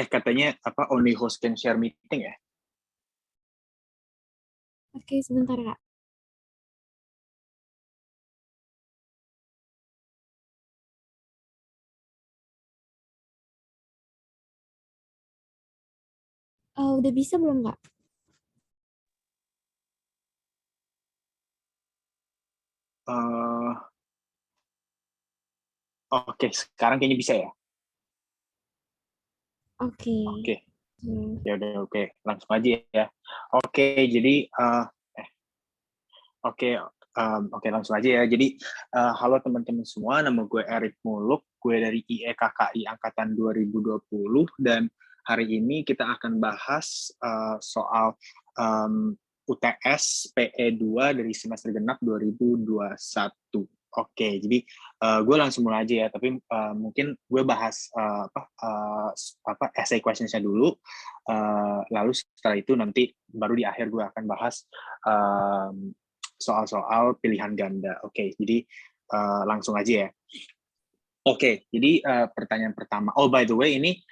Katanya apa, only host can share meeting ya? Oke, sebentar Kak. Udah bisa belum Kak? Oke, sekarang kayaknya bisa ya. Oke. Oke, ya udah, oke, langsung aja ya. Oke, jadi oke, langsung aja ya. Jadi halo teman-teman semua, nama gue Eriq Muluk, gue dari IEKKI angkatan 2020, dan hari ini kita akan bahas soal UTS PE2 dari semester genap 2021. Oke, jadi gue langsung mulai aja ya, tapi mungkin gue bahas essay questions-nya dulu, lalu setelah itu nanti baru di akhir gue akan bahas soal-soal pilihan ganda. Oke, jadi langsung aja ya. Oke, jadi pertanyaan pertama. Oh, by the way, ini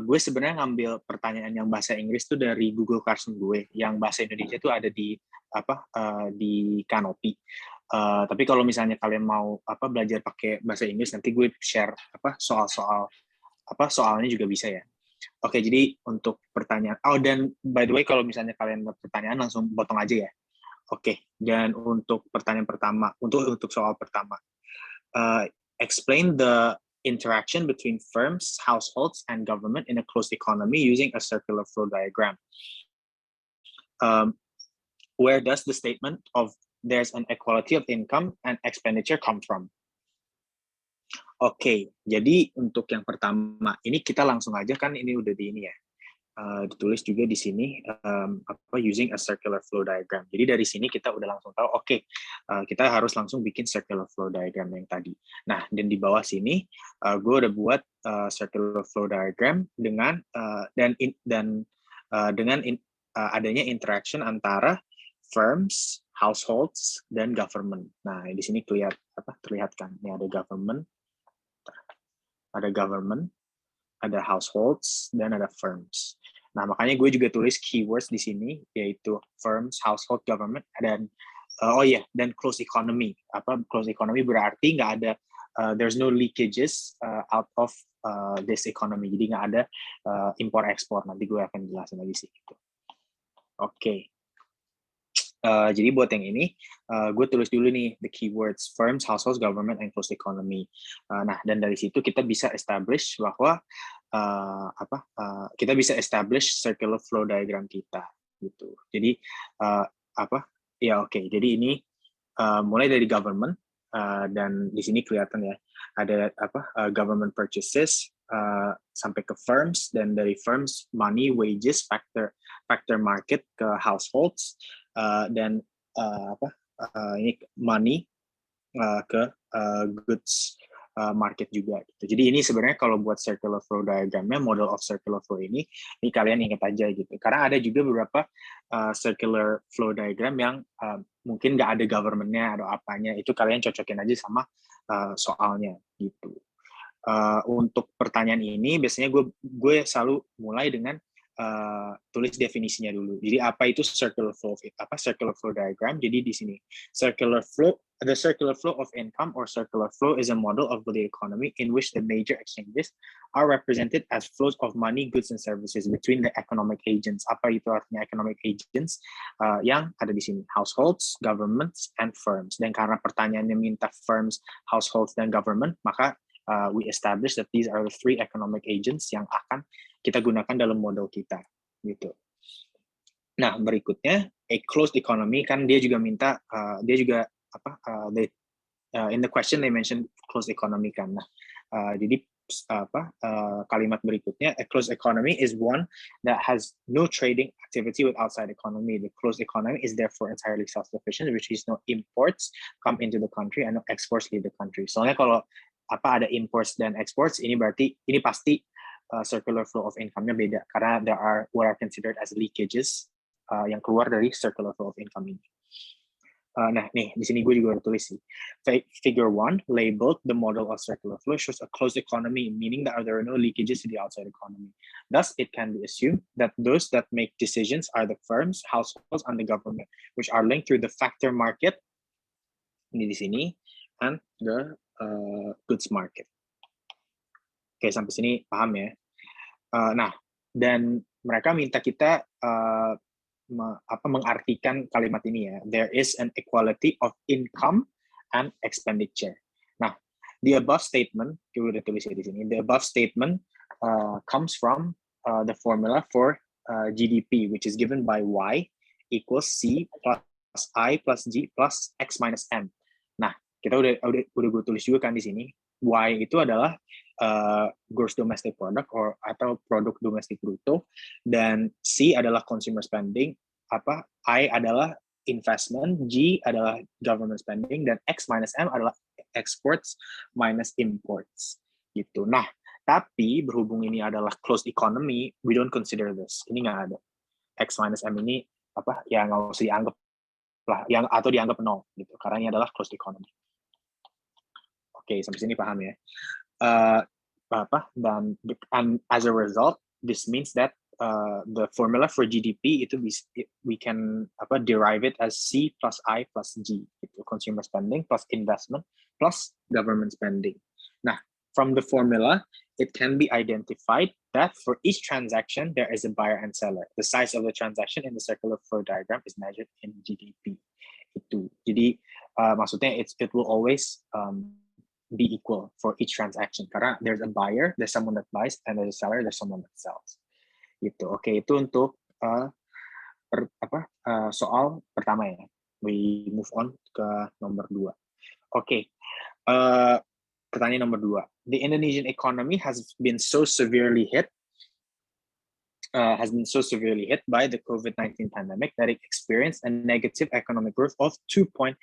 gue sebenarnya ngambil pertanyaan yang bahasa Inggris tuh dari Google Classroom gue. Yang bahasa Indonesia tuh ada di di Canopy. Tapi kalau misalnya kalian mau belajar pakai bahasa Inggris, nanti gue share soal-soal soalnya juga bisa ya. Oke, jadi untuk pertanyaan. Oh, dan by the way, kalau misalnya kalian mau pertanyaan langsung potong aja ya. Oke, dan untuk pertanyaan pertama, untuk soal pertama, explain the interaction between firms, households, and government in a closed economy using a circular flow diagram. Where does the statement of there's an equality of income and expenditure come from? Oke, jadi untuk yang pertama, ini kita langsung aja kan ini udah di ini ya. Ditulis juga di sini using a circular flow diagram. Jadi dari sini kita udah langsung tahu, kita harus langsung bikin circular flow diagram yang tadi. Nah, dan di bawah sini gue udah buat circular flow diagram dengan adanya interaction antara firms, households, dan government. Nah, di sini terlihat kan, ini ada government, ada households, dan ada firms. Nah, makanya gue juga tulis keywords di sini, yaitu firms, household, government, dan dan closed economy. Closed economy berarti nggak ada, there's no leakages out of this economy. Jadi nggak ada impor-ekspor. Nanti gue akan jelasin lagi sih. Oke. Jadi buat yang ini, gue tulis dulu nih the keywords firms, households, government, and closed economy. Nah, dan dari situ kita bisa establish bahwa kita bisa establish circular flow diagram kita gitu. Jadi Jadi ini mulai dari government, dan di sini kelihatan ya ada government purchases sampai ke firms, dan dari firms money, wages, factor market ke households, dan ini money ke goods market juga gitu. Jadi ini sebenarnya kalau buat circular flow diagramnya, model of circular flow ini kalian ingat aja gitu. Karena ada juga beberapa circular flow diagram yang mungkin nggak ada government-nya atau apanya, itu kalian cocokin aja sama soalnya gitu. Untuk pertanyaan ini biasanya gue selalu mulai dengan tulis definisinya dulu. Jadi apa itu circular flow? Circular flow diagram? Jadi di sini the circular flow of income or circular flow is a model of the economy in which the major exchanges are represented as flows of money, goods, and services between the economic agents. Apa itu artinya economic agents? Yang ada di sini, households, governments, and firms. Dan karena pertanyaannya minta firms, households, dan government, maka we establish that these are the three economic agents yang akan kita gunakan dalam model kita gitu. Nah, berikutnya a closed economy, kan dia juga minta in the question they mention closed economy kan. Nah, jadi kalimat berikutnya, a closed economy is one that has no trading activity with outside economy. The closed economy is therefore entirely self-sufficient, which is no imports come into the country and no exports leave the country. Soalnya kalau ada imports dan exports, ini berarti ini pasti circular flow of income-nya beda, karena there are what are considered as leakages yang keluar dari circular flow of income ini. Nah, nih di sini gue juga udah tulis sih. Figure 1 labeled the model of circular flow shows a closed economy, meaning that there are no leakages to the outside economy. Thus, it can be assumed that those that make decisions are the firms, households, and the government, which are linked through the factor market, ini di sini, and the goods market. Oke, sampai sini paham ya? Nah, dan mereka minta kita mengartikan kalimat ini ya. There is an equality of income and expenditure. Nah, the above statement, kita udah tulis di sini. The above statement comes from the formula for GDP, which is given by Y equals C plus I plus G plus X minus M. Nah, kita udah gue tulis juga kan di sini. Y itu adalah gross domestic product atau produk domestik bruto, dan C adalah consumer spending, I adalah investment, G adalah government spending, dan X minus M adalah exports minus imports gitu. Nah, tapi berhubung ini adalah closed economy, we don't consider this. Ini nggak ada. X minus M ini ya nggak usah dianggap lah, atau dianggap nol gitu, karena ini adalah closed economy. Oke, sampai sini paham ya. Dan as a result, this means that the formula for GDP itu we can derive it as C plus I plus G, gitu. Consumer spending plus investment plus government spending. Nah, from the formula, it can be identified that for each transaction there is a buyer and seller. The size of the transaction in the circular flow diagram is measured in GDP. Itu. Jadi maksudnya it will always be equal for each transaction, karena there's a buyer, there's someone that buys, and there's a seller, there's someone that sells. Gitu. Oke, itu untuk soal pertama ya. We move on ke nomor 2. Oke, pertanyaan nomor 2. The Indonesian economy has been so severely hit by the COVID-19 pandemic that it experienced a negative economic growth of 2.07%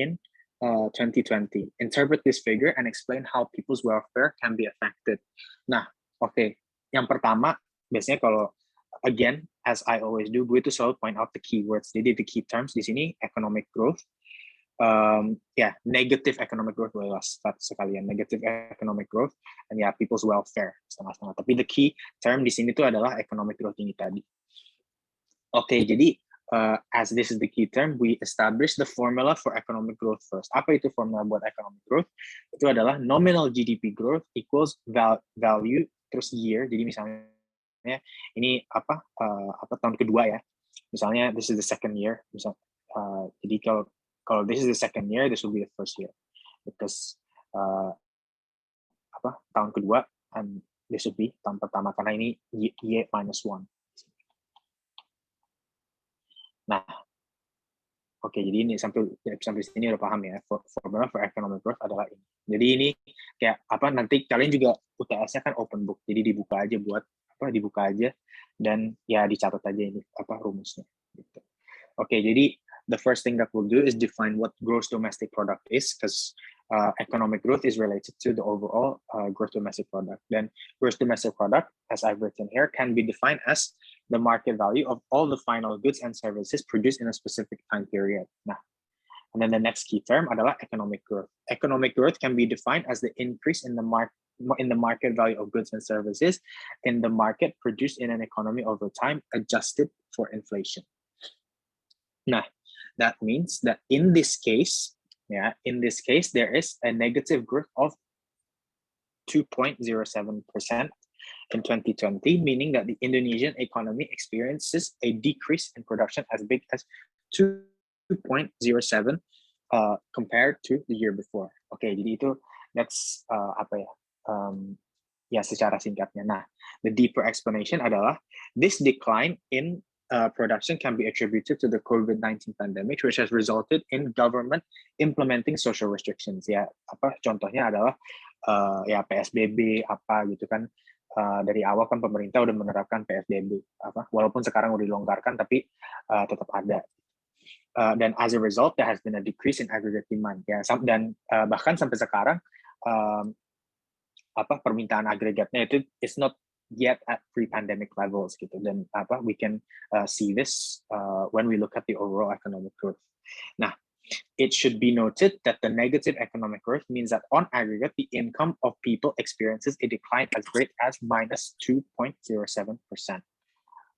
in 2020. Interpret this figure and explain how people's welfare can be affected. Nah, oke. Yang pertama, biasanya kalau, again, as I always do, gue itu selalu point out the keywords. Jadi the key terms di sini, economic growth. Negative economic growth, boleh sekalian. Negative economic growth, and people's welfare, setengah-setengah. Tapi the key term di sini tuh adalah economic growth ini tadi. Oke, jadi as this is the key term, we establish the formula for economic growth first. Apa itu formula buat economic growth? Itu adalah nominal GDP growth equals value terus year. Jadi misalnya ini tahun kedua ya. Misalnya this is the second year. Jadi kalau this is the second year, this will be the first year, because tahun kedua, and this would be tahun pertama, karena ini y minus 1. Nah, oke, jadi ini sampai sini udah paham ya. Formula for economic growth adalah ini. Jadi ini kayak nanti kalian juga UTS-nya kan open book, jadi dibuka aja dan ya dicatat aja ini rumusnya. Gitu. Oke, jadi the first thing that we'll do is define what gross domestic product is, because economic growth is related to the overall gross domestic product. Then gross domestic product, as I've written here, can be defined as the market value of all the final goods and services produced in a specific time period. Nah, and then the next key term adalah economic growth. Economic growth can be defined as the increase in the market value of goods and services in the market produced in an economy over time, adjusted for inflation. Nah, that means that in this case, there is a negative growth of 2.07% in 2020, meaning that the Indonesian economy experiences a decrease in production as big as 2.07 compared to the year before. Oke, jadi itu that's secara singkatnya. Nah, the deeper explanation adalah this decline in production can be attributed to the COVID-19 pandemic, which has resulted in government implementing social restrictions. Ya, contohnya adalah PSBB gitu kan. Dari awal kan pemerintah udah menerapkan PSBB, walaupun sekarang udah dilonggarkan, tapi tetap ada. Dan as a result, there has been a decrease in aggregate demand. Ya, dan bahkan sampai sekarang permintaan agregatnya itu is not yet at pre-pandemic levels gitu. Dan we can see this when we look at the overall economic growth. Nah, it should be noted that the negative economic growth means that on aggregate, the income of people experiences a decline as great as minus 2.07%.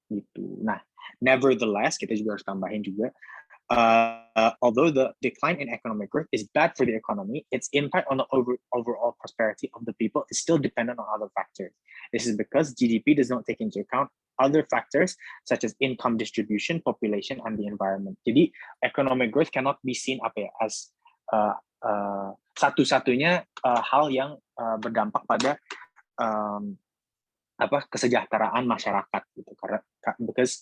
Gitu. Nah, nevertheless, kita juga harus tambahin juga, although the decline in economic growth is bad for the economy, its impact on the overall prosperity of the people is still dependent on other factors. This is because GDP does not take into account other factors such as income distribution, population, and the environment. Jadi, economic growth cannot be seen as satu-satunya hal yang berdampak pada kesejahteraan masyarakat gitu. Karena because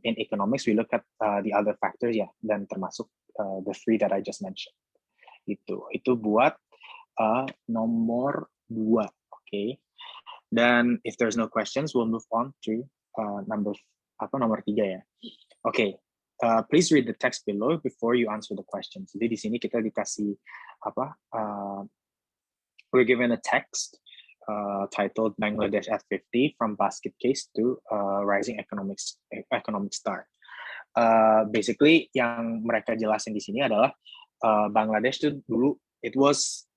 in economics we look at the other factors ya, dan termasuk the three that I just mentioned. Itu buat nomor 2, okay? Dan if there's no questions, we'll move on to nomor 3 ya. Okay, please read the text below before you answer the questions. Jadi di sini kita dikasih we're given a text titled Bangladesh at 50 from basket case to rising economic star. Basically yang mereka jelasin di sini adalah Bangladesh itu dulu it was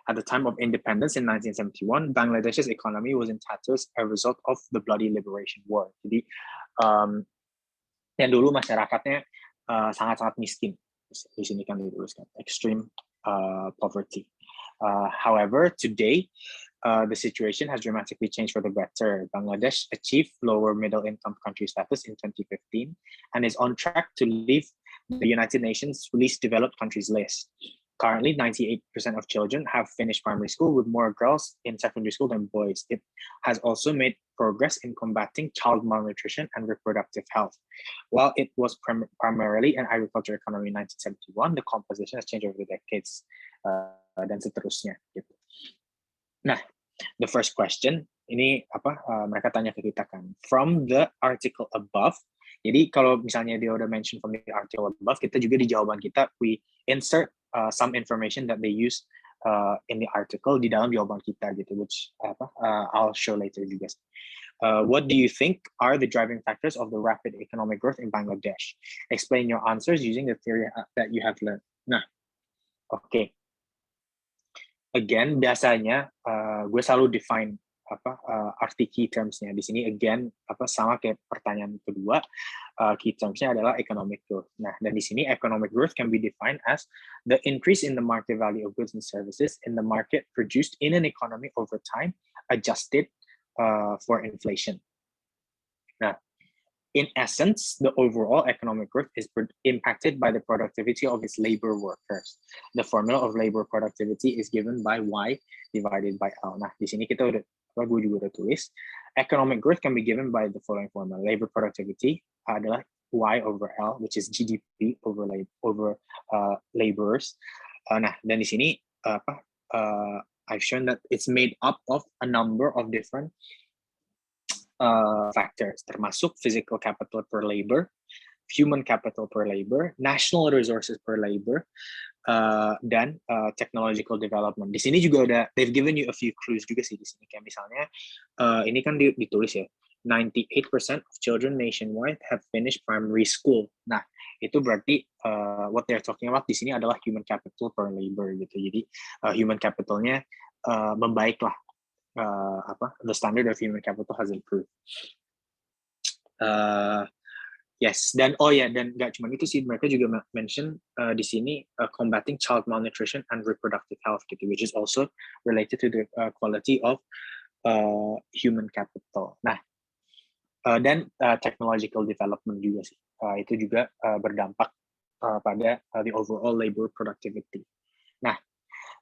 at the time of independence in 1971, Bangladesh's economy was in tatters as a result of the bloody liberation war. Jadi yang dulu masyarakatnya sangat-sangat miskin. Di sini kan dituliskan extreme poverty. However, today the situation has dramatically changed for the better. Bangladesh achieved lower middle income country status in 2015 and is on track to leave the United Nations least developed countries list. Currently, 98% of children have finished primary school, with more girls in secondary school than boys. It has also made progress in combating child malnutrition and reproductive health. While it was primarily an agriculture economy in 1971, the composition has changed over the decades, dan seterusnya. Gitu. Nah, the first question, ini mereka tanya ke kita kan, from the article above. Jadi kalau misalnya dia udah mention from the article above, kita juga di jawaban kita, we insert some information that they use in the article di dalam jawaban kita gitu, which I'll show later juga. What do you think are the driving factors of the rapid economic growth in Bangladesh? Explain your answers using the theory that you have learned. Nah, okay. Again, biasanya gue selalu define arti key terms-nya. Di sini again sama kayak pertanyaan kedua, key terms-nya adalah economic growth. Nah, dan di sini economic growth can be defined as the increase in the market value of goods and services in the market produced in an economy over time, adjusted for inflation. Nah, in essence, the overall economic growth is impacted by the productivity of its labor workers. The formula of labor productivity is given by Y divided by L. Nah, di sini kita gue juga udah tulis, economic growth can be given by the following formula. Labor productivity adalah Y over L, which is GDP over laborers. Nah, dan di sini I've shown that it's made up of a number of different factors, termasuk physical capital per labor, human capital per labor, national resources per labor, dan technological development. Di sini juga udah, they've given you a few clues juga sih di sini. Kayak misalnya, ini kan ditulis ya, 98% of children nationwide have finished primary school. Nah, itu berarti what they're talking about di sini adalah human capital per labor gitu. Jadi human capitalnya membaik lah. The standard of human capital has improved. Yes, dan dan nggak cuma itu sih, mereka juga mention di sini combating child malnutrition and reproductive health gitu, which is also related to the quality of human capital. Nah, dan technological development juga sih, itu juga berdampak pada the overall labor productivity. Nah,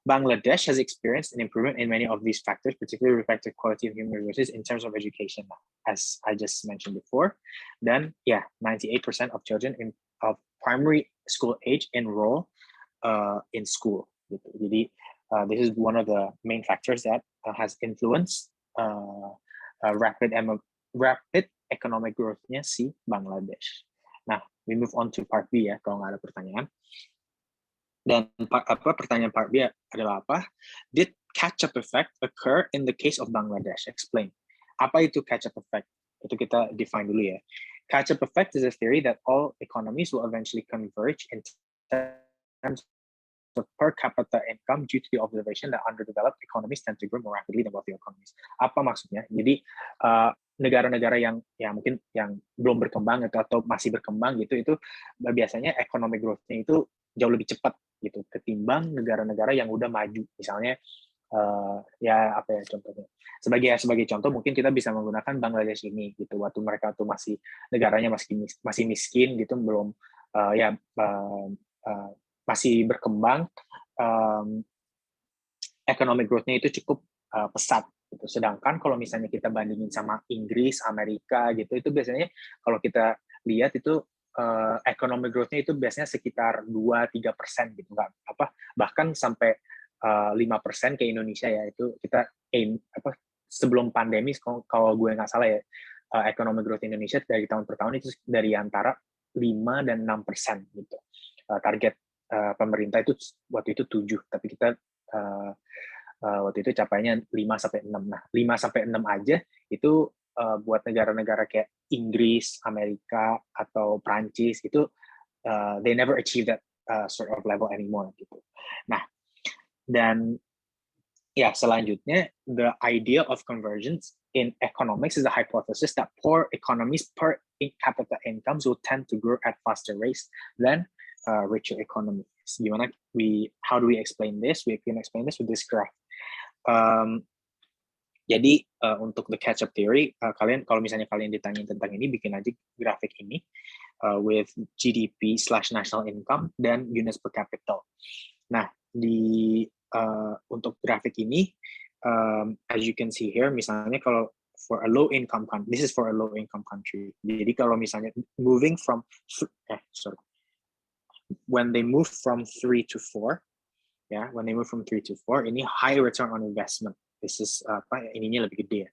Bangladesh has experienced an improvement in many of these factors, particularly reflective quality of human resources in terms of education, as I just mentioned before. Then, 98% of children of primary school age enroll in school. Jadi, this is one of the main factors that has influenced rapid economic growth-nya si Bangladesh. Nah, we move on to part B ya, kalau nggak ada pertanyaan. Dan pertanyaan part B adalah apa? Did catch-up effect occur in the case of Bangladesh? Explain. Apa itu catch-up effect? Itu kita define dulu ya. catch-up effect is a theory that all economies will eventually converge in terms of per capita income due to the observation that underdeveloped economies tend to grow more rapidly than wealthy economies. Apa maksudnya? Jadi negara-negara yang mungkin yang belum berkembang atau masih berkembang gitu, itu biasanya economic growth-nya itu jauh lebih cepat gitu ketimbang negara-negara yang udah maju. Misalnya ya apa ya contohnya? Sebagai contoh mungkin kita bisa menggunakan Bangladesh ini gitu. Waktu mereka tuh negaranya masih miskin gitu, belum masih berkembang, economic growth-nya itu cukup pesat gitu. Sedangkan kalau misalnya kita bandingin sama Inggris, Amerika gitu, itu biasanya kalau kita lihat itu economic growth-nya itu biasanya sekitar 2-3% gitu, bahkan sampai 5% ke Indonesia ya, itu kita sebelum pandemi kalau gue nggak salah ya, economic growth Indonesia dari tahun per tahun itu dari antara 5 dan 6% gitu. Target pemerintah itu waktu itu 7, tapi kita waktu itu capainya 5-6. Nah, 5-6 aja itu buat negara-negara kayak Inggris, Amerika, atau Prancis itu they never achieve that sort of level anymore gitu. Nah, dan ya selanjutnya, the idea of convergence in economics is a hypothesis that poor economies per capita incomes will tend to grow at faster rates than richer economies. How do we explain this? We can explain this with this graph. Jadi untuk the catch-up theory, kalau misalnya kalian ditanya tentang ini, bikin aja grafik ini with GDP/national income dan units per capital. Nah, untuk grafik ini, as you can see here, misalnya kalau for a low income country, this is for a low income country. Jadi kalau misalnya when they move from 3 to 4, when they move from 3 to 4, ini high return on investment. This is ininya lebih gede ya,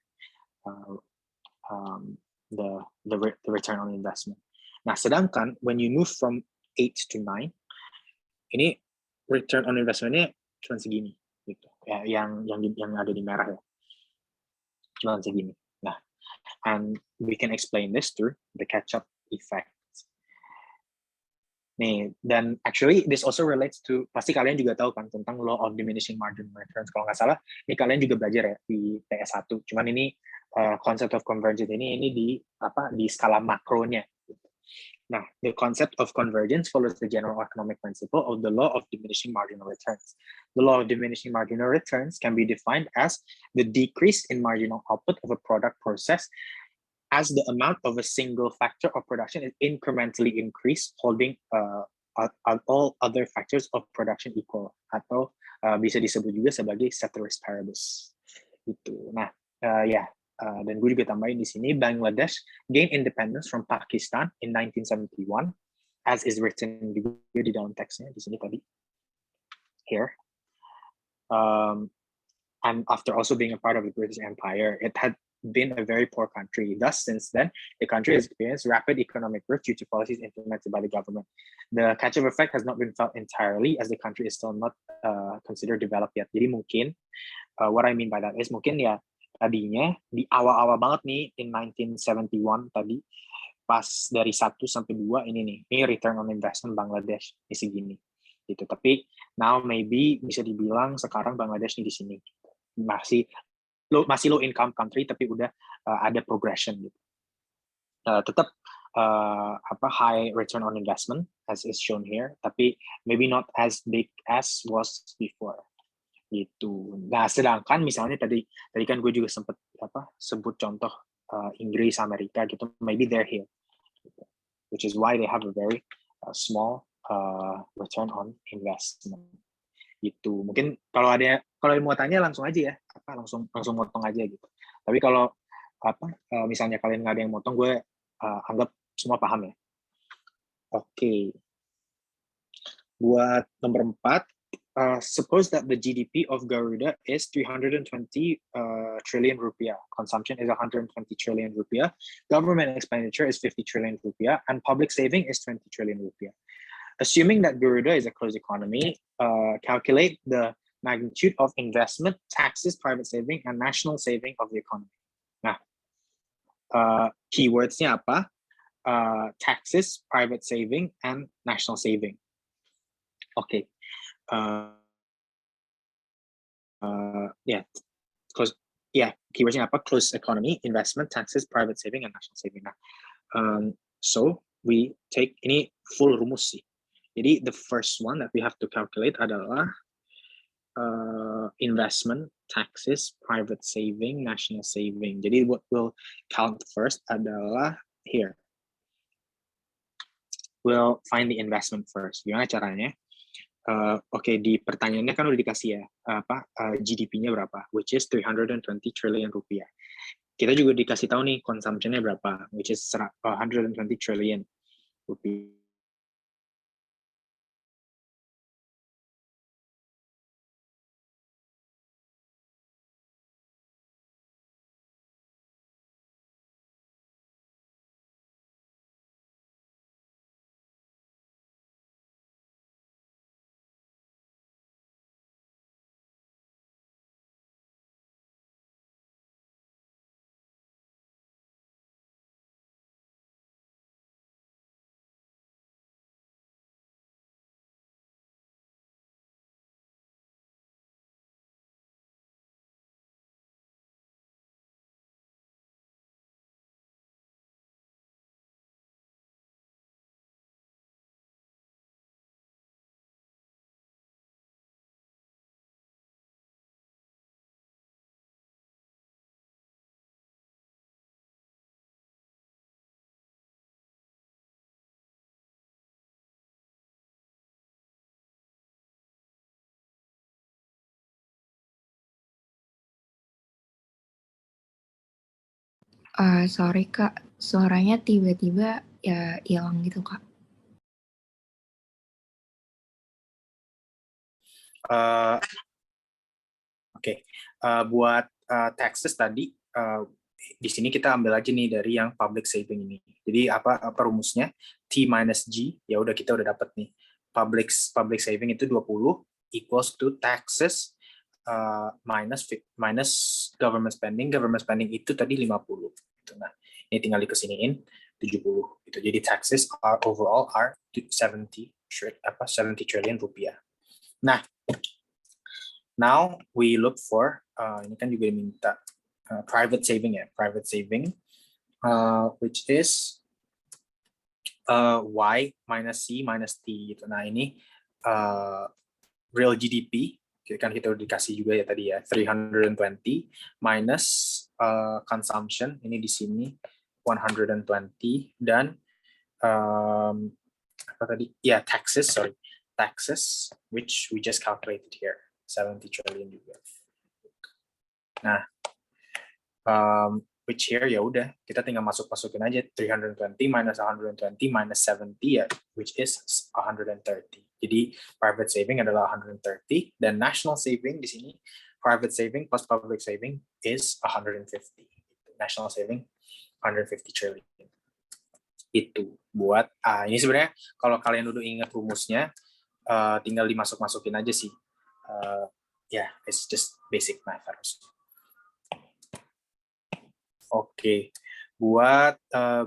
the return on investment. Nah, sedangkan when you move from 8 to 9, ini return on investment-nya cuma segini gitu. Ya, yang ada di merah ya. Cuma segini. Nah, and we can explain this through the catch-up effect. Nih, dan actually this also relates to, pasti kalian juga tahu kan tentang law of diminishing marginal returns. Kalau nggak salah, ini kalian juga belajar ya di PS1. Cuman ini concept of convergence ini di skala makronya. Nah, the concept of convergence follows the general economic principle of the law of diminishing marginal returns. The law of diminishing marginal returns can be defined as the decrease in marginal output of a product process as the amount of a single factor of production is incrementally increased, holding all other factors of production equal, atau bisa disebut juga sebagai ceteris paribus. Gitu. Nah, dan gue juga tambahin di sini, Bangladesh gained independence from Pakistan in 1971, as is written juga di dalam teksnya di sini tadi. Here. And after also being a part of the British Empire, it had been a very poor country. Thus, since then, the country has experienced rapid economic growth due to policies implemented by the government. The catch-up effect has not been felt entirely, as the country is still not considered developed yet. Jadi mungkin, what I mean by that is mungkin ya tadinya di awal-awal banget nih in 1971 tadi, pas dari 1 sampai 2 ini return on investment Bangladesh di segini. Gitu. Tapi now maybe bisa dibilang sekarang Bangladesh nih di sini masih low income country, tapi udah ada progression gitu. Tetap high return on investment as is shown here, tapi maybe not as big as was before gitu. Nah, sedangkan misalnya tadi kan gue juga sempat sebut contoh Inggris, Amerika gitu, maybe they're here, gitu. Which is why they have a very small return on investment. Gitu. Mungkin kalau yang mau tanya langsung aja ya, langsung motong aja gitu. Tapi kalau misalnya kalian nggak ada yang motong, gue anggap semua paham ya. Oke. Buat nomor 4, suppose that the GDP of Garuda is 320 trillion rupiah, consumption is 120 trillion rupiah, government expenditure is 50 trillion rupiah, and public saving is 20 trillion rupiah. Assuming that Garuda is a closed economy, calculate the magnitude of investment, taxes, private saving, and national saving of the economy. Nah, keywords-nya apa? taxes, private saving, and national saving. Okay. Keywordsnya apa? Closed economy, investment, taxes, private saving, and national saving. Nah, so we take ini full rumus sih. Jadi the first one that we have to calculate adalah investment, taxes, private saving, national saving. Jadi what we'll count first adalah here. We'll find the investment first. Gimana caranya? Oke, di pertanyaannya kan udah dikasih ya GDP-nya berapa, which is 320 trillion rupiah. Kita juga dikasih tahu nih consumption-nya berapa, which is 120 trillion rupiah. Sorry Kak, suaranya tiba-tiba ya hilang gitu Kak. Buat taxes tadi, di sini kita ambil aja nih dari yang public saving ini. Jadi apa rumusnya? T minus G, ya udah kita udah dapat nih. Public saving itu 20 equals to taxes minus government spending. Government spending itu tadi 50. Nah, ini tinggal dikesiniin 70 gitu. Jadi taxes overall are 70 trillion rupiah. Nah, now we look for ini kan juga diminta private saving ya, which is Y minus C minus T gitu. Nah, ini real GDP kan kita udah dikasih juga ya tadi ya, 320 minus consumption ini di sini 120 dan apa tadi ya, taxes which we just calculated here 70 trillion juga. Nah, which here ya udah kita tinggal masukin aja 320 minus 120 minus 70 ya, which is 130. Jadi private saving adalah 130 dan national saving di sini private saving plus public saving is 150. National saving 150 trillion. Itu buat ini sebenarnya kalau kalian udah ingat rumusnya tinggal masukin aja sih. It's just basic math harus. Oke, buat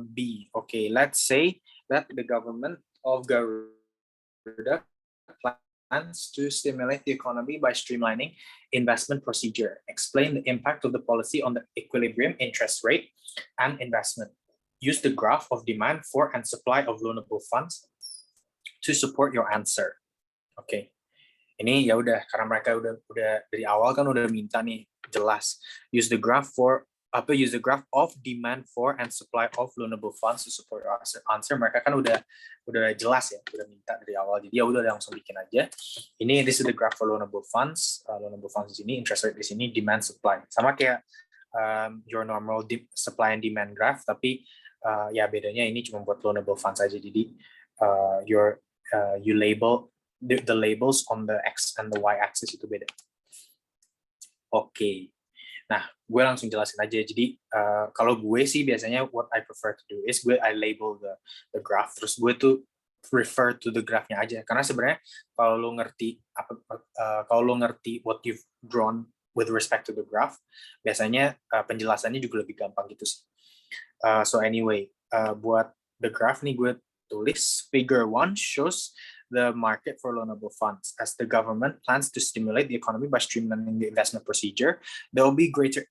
B. Oke, let's say that the government of Garuda plans to stimulate the economy by streamlining investment procedure. Explain the impact of the policy on the equilibrium interest rate and investment. Use the graph of demand for and supply of loanable funds to support your answer. Oke. Ini ya udah karena mereka udah dari awal kan udah minta nih jelas. Use the graph of demand for and supply of loanable funds to support your answer. Mereka kan udah jelas ya, udah minta dari awal. Jadi ya udah langsung bikin aja. This is the graph for loanable funds. Loanable funds di sini, interest rate di sini, demand supply. Sama kayak your normal supply and demand graph, tapi ya bedanya ini cuma buat loanable funds aja. Jadi you label the labels on the x and the y axis itu beda. Oke. Nah, gue langsung jelasin aja. Jadi kalau gue sih biasanya what I prefer to do is I label the graph, terus gue tuh refer to the graph-nya aja. Karena sebenarnya kalau lo ngerti what you've drawn with respect to the graph, biasanya penjelasannya juga lebih gampang gitu sih. So anyway, buat the graph nih gue tulis, figure 1 shows the market for loanable funds. As the government plans to stimulate the economy by streamlining the investment procedure, there will be greater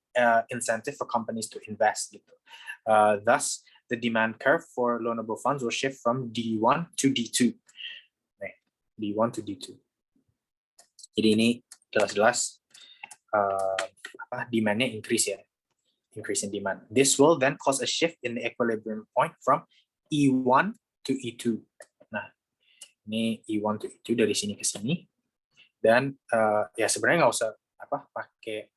incentive for companies to invest. Gitu. Thus, the demand curve for loanable funds will shift from D1 to D2. Nih, D1 to D2. Jadi ini jelas-jelas demand-nya increase ya. Increase in demand. This will then cause a shift in the equilibrium point from E1 to E2. Nah, ini E1 to E2 dari sini ke sini. Dan ya sebenarnya nggak usah pakai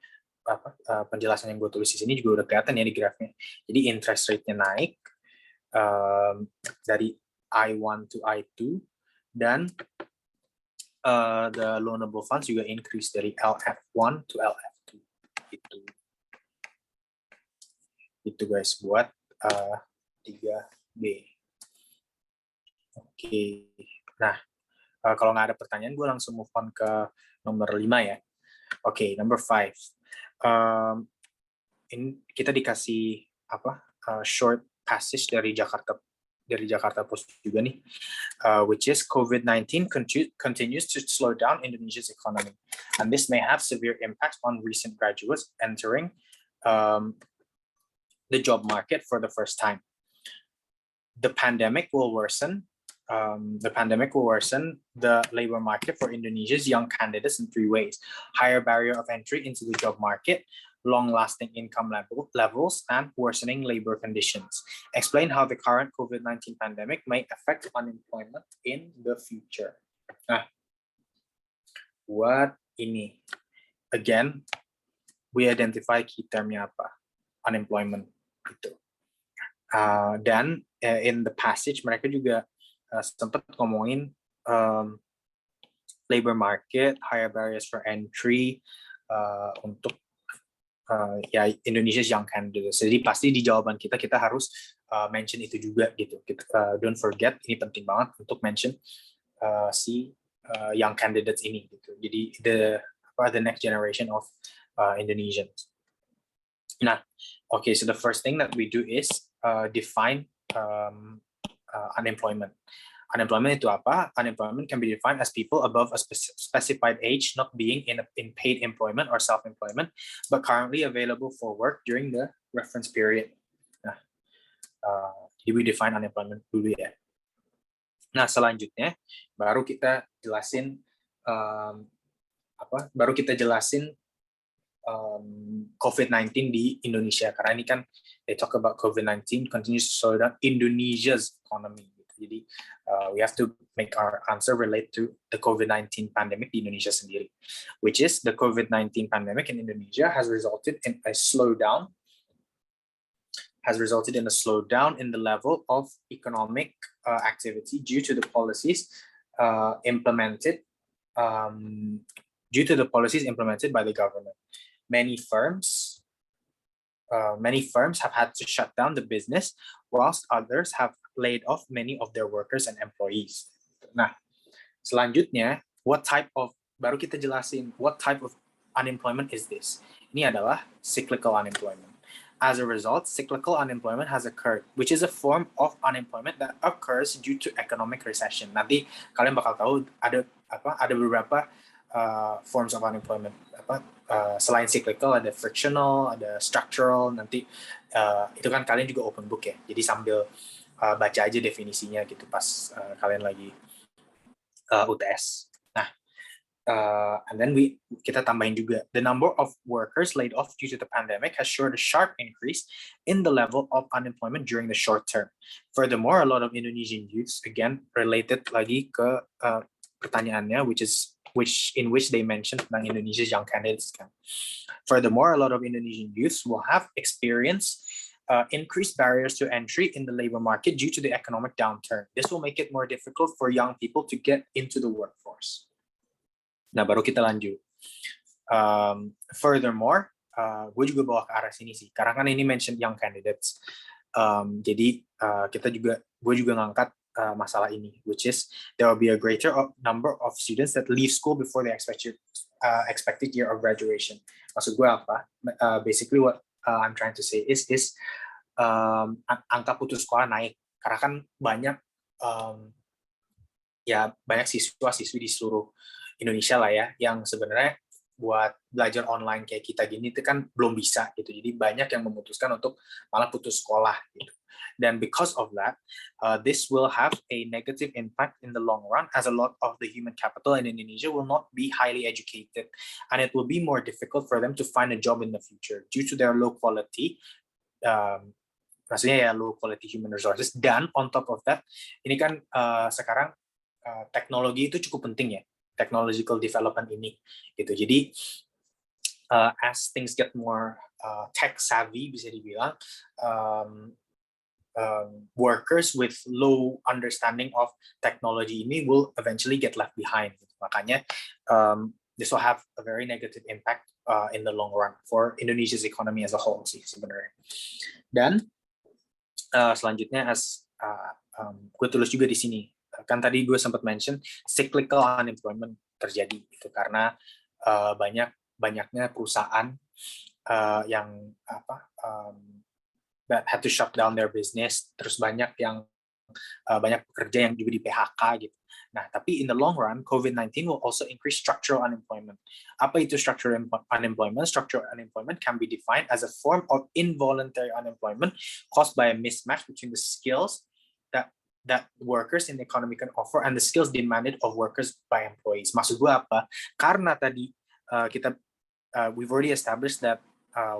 penjelasan yang gue tulis di sini juga udah kelihatan ya di grafnya. Jadi interest rate-nya naik dari I1 to I2 dan the loanable funds juga increase dari LF1 to LF2. Itu guys buat 3B. Oke. Nah, kalau nggak ada pertanyaan, gue langsung move on ke nomor 5 ya. Oke, number 5. Ini kita dikasih short passage dari Jakarta Post juga nih, which is COVID-19 continues to slow down Indonesia's economy, and this may have severe impact on recent graduates entering the job market for the first time. The pandemic will worsen the labor market for Indonesia's young candidates in 3 ways: higher barrier of entry into the job market, long-lasting income levels, and worsening labor conditions. Explain how the current COVID-19 pandemic may affect unemployment in the future. Nah, buat ini, again, we identify key termnya apa, unemployment itu. Dan in the passage mereka juga sempat ngomongin labor market, higher barriers for entry untuk ya Indonesia's young candidates. Jadi pasti di jawaban kita harus mention itu juga gitu. Don't forget, ini penting banget untuk mention si young candidates ini gitu. Jadi the next generation of Indonesians. Nah, okay, so the first thing that we do is define unemployment. Unemployment itu apa? Unemployment can be defined as people above a specified age not being in paid employment or self-employment, but currently available for work during the reference period. Nah, jadi we define unemployment dulu ya. Nah, selanjutnya baru kita jelasin COVID-19 di Indonesia, karena ini kan they talk about COVID-19 continues to slow down Indonesia's economy. Jadi we have to make our answer relate to the COVID-19 pandemic di Indonesia sendiri, which is the COVID-19 pandemic in Indonesia has resulted in a slowdown in the level of economic activity due to the policies implemented by the government. Many firms have had to shut down the business, whilst others have laid off many of their workers and employees. Nah, selanjutnya, baru kita jelasin what type of unemployment is this. Ini adalah cyclical unemployment. As a result, cyclical unemployment has occurred, which is a form of unemployment that occurs due to economic recession. Nanti kalian bakal tahu ada beberapa forms of unemployment. Selain cyclical ada frictional, ada structural. Nanti itu kan kalian juga open book ya. Jadi sambil baca aja definisinya gitu pas kalian lagi UTS. Nah, and then kita tambahin juga the number of workers laid off due to the pandemic has showed a sharp increase in the level of unemployment during the short term. Furthermore, a lot of Indonesian youths, again related lagi ke pertanyaannya, in which they mentioned tentang Indonesia's young candidates. Furthermore, a lot of Indonesian youths will have experienced increased barriers to entry in the labor market due to the economic downturn. This will make it more difficult for young people to get into the workforce. Nah, baru kita lanjut. Furthermore, gue juga bawa ke arah sini sih, karena kan ini mention young candidates. Jadi gue juga ngangkat masalah ini, which is there will be a greater number of students that leave school before the expected year of graduation. Maksud gue apa? Basically what I'm trying to say is angka putus sekolah naik Karena kan banyak ya banyak siswa-siswi di seluruh Indonesia lah ya yang sebenarnya buat belajar online kayak kita gini itu kan belum bisa gitu. Jadi banyak yang memutuskan untuk malah putus sekolah gitu. Dan because of that, this will have a negative impact in the long run as a lot of the human capital in Indonesia will not be highly educated and it will be more difficult for them to find a job in the future due to their low quality maksudnya ya low quality human resources. Dan on top of that, ini kan sekarang teknologi itu cukup penting ya, technological development ini gitu. Jadi as things get more tech savvy bisa dibilang, workers with low understanding of technology ini will eventually get left behind. Makanya this will have a very negative impact in the long run for Indonesia's economy as a whole sih sebenarnya. Dan selanjutnya gue tulis juga di sini. Kan tadi gue sempat mention cyclical unemployment terjadi gitu karena banyaknya perusahaan yang that had to shut down their business, terus banyak pekerja yang juga di PHK gitu. Nah, tapi in the long run, COVID-19 will also increase structural unemployment. Apa itu structural unemployment? Structural unemployment can be defined as a form of involuntary unemployment caused by a mismatch between the skills that workers in the economy can offer and the skills demanded of workers by employees. Maksud gue apa? Karena tadi we've already established that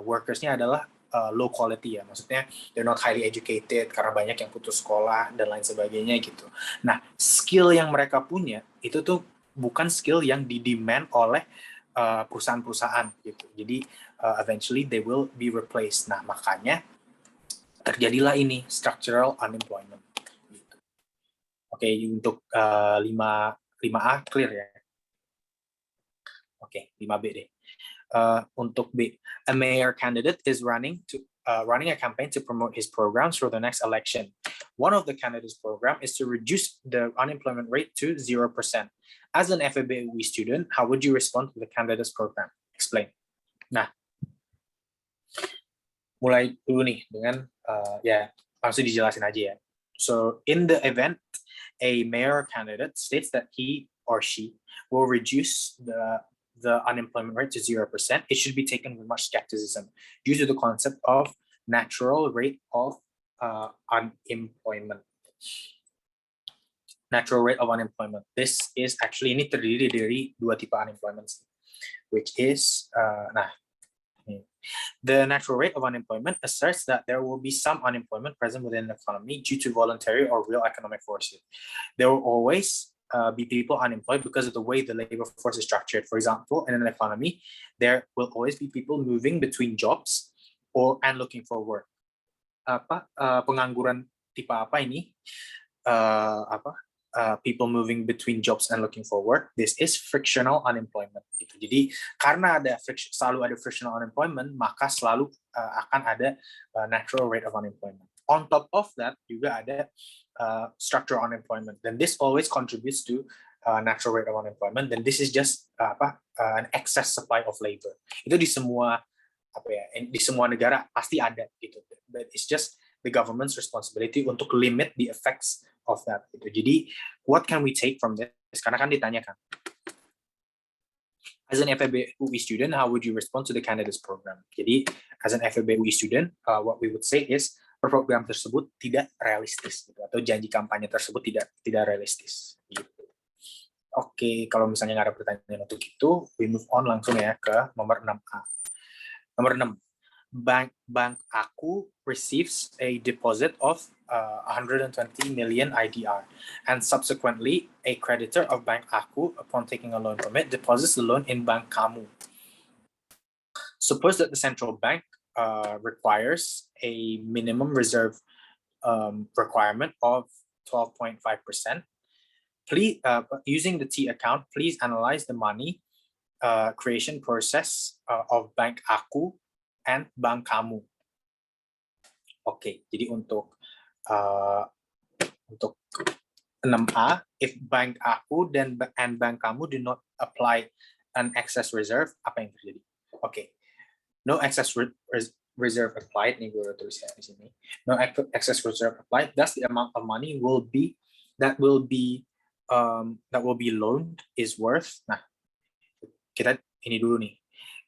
workersnya adalah low quality ya, maksudnya they're not highly educated karena banyak yang putus sekolah dan lain sebagainya gitu. Nah, skill yang mereka punya itu tuh bukan skill yang didemand oleh perusahaan-perusahaan gitu. Jadi eventually they will be replaced. Nah, makanya terjadilah ini structural unemployment. Oke, untuk 5A clear ya. Oke, 5B deh. Untuk B, a mayor candidate is running a campaign to promote his programs for the next election. One of the candidates' program is to reduce the unemployment rate to 0%. As an FEB UI student, how would you respond to the candidate's program? Explain. Nah, mulai dulu nih dengan ya langsung dijelasin aja ya. So in the event a mayor candidate states that he or she will reduce the unemployment rate to 0%, it should be taken with much skepticism due to the concept of natural rate of unemployment. Natural rate of unemployment. This is actually ini terdiri dari dua tipe unemployment, which is the natural rate of unemployment asserts that there will be some unemployment present within the economy due to voluntary or real economic forces. There will always be people unemployed because of the way the labor force is structured. For example, in an economy, there will always be people moving between jobs and looking for work. Pengangguran tipe apa ini? People moving between jobs and looking for work. This is frictional unemployment. Gitu. Jadi karena selalu ada frictional unemployment, maka selalu akan ada natural rate of unemployment. On top of that juga ada structural unemployment. Then this always contributes to natural rate of unemployment. Then this is just an excess supply of labor. Itu di semua di semua negara pasti ada gitu. But it's just the government's responsibility untuk limit the effects of that. Gitu. Jadi, what can we take from this? Karena kan ditanyakan. As an FEB UI student, how would you respond to the candidates program? Jadi, as an FEB UI student, what we would say is program tersebut tidak realistis, gitu, atau janji kampanye tersebut tidak realistis. Gitu. Oke, kalau misalnya nggak ada pertanyaan untuk itu, we move on langsung ya ke nomor 6A. Nomor 6. Bank Aku receives a deposit of 120 million IDR, and subsequently a creditor of Bank Aku, upon taking a loan from it, deposits the loan in Bank Kamu. Suppose that the central bank requires a minimum reserve requirement of 12.5%. Please, using the T account, please analyze the money creation process of Bank Aku and Bank Kamu. Oke, jadi untuk 6A, if Bank Aku and Bank Kamu do not apply an excess reserve, apa yang terjadi? Oke, no excess reserve applied, nih gue udah tulisnya di sini. No excess reserve applied. Thus, the amount of money that will be loaned is worth. Nah, kita ini dulu nih.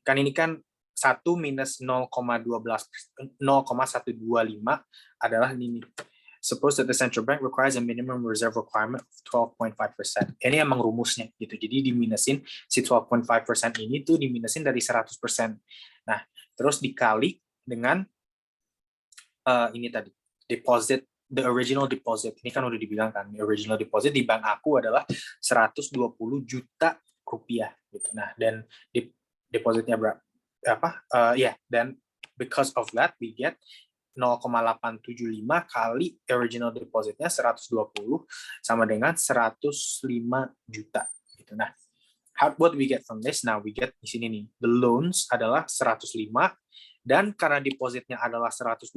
Kan ini kan 1 minus 0,125 adalah ini. Suppose that the central bank requires a minimum reserve requirement of 12.5%. Ini emang rumusnya gitu. Jadi diminusin si 12.5% ini tuh diminusin dari 100%. Nah, terus dikali dengan ini tadi, deposit, the original deposit. Ini kan udah dibilang kan, the original deposit di bank aku adalah 120 juta rupiah gitu. Nah, dan depositnya berapa? Dan because of that we get 0,875 kali original depositnya 120 sama dengan 105 juta gitu. Nah, what we get from this? Now we get di sini nih, the loans adalah 105 dan karena depositnya adalah 120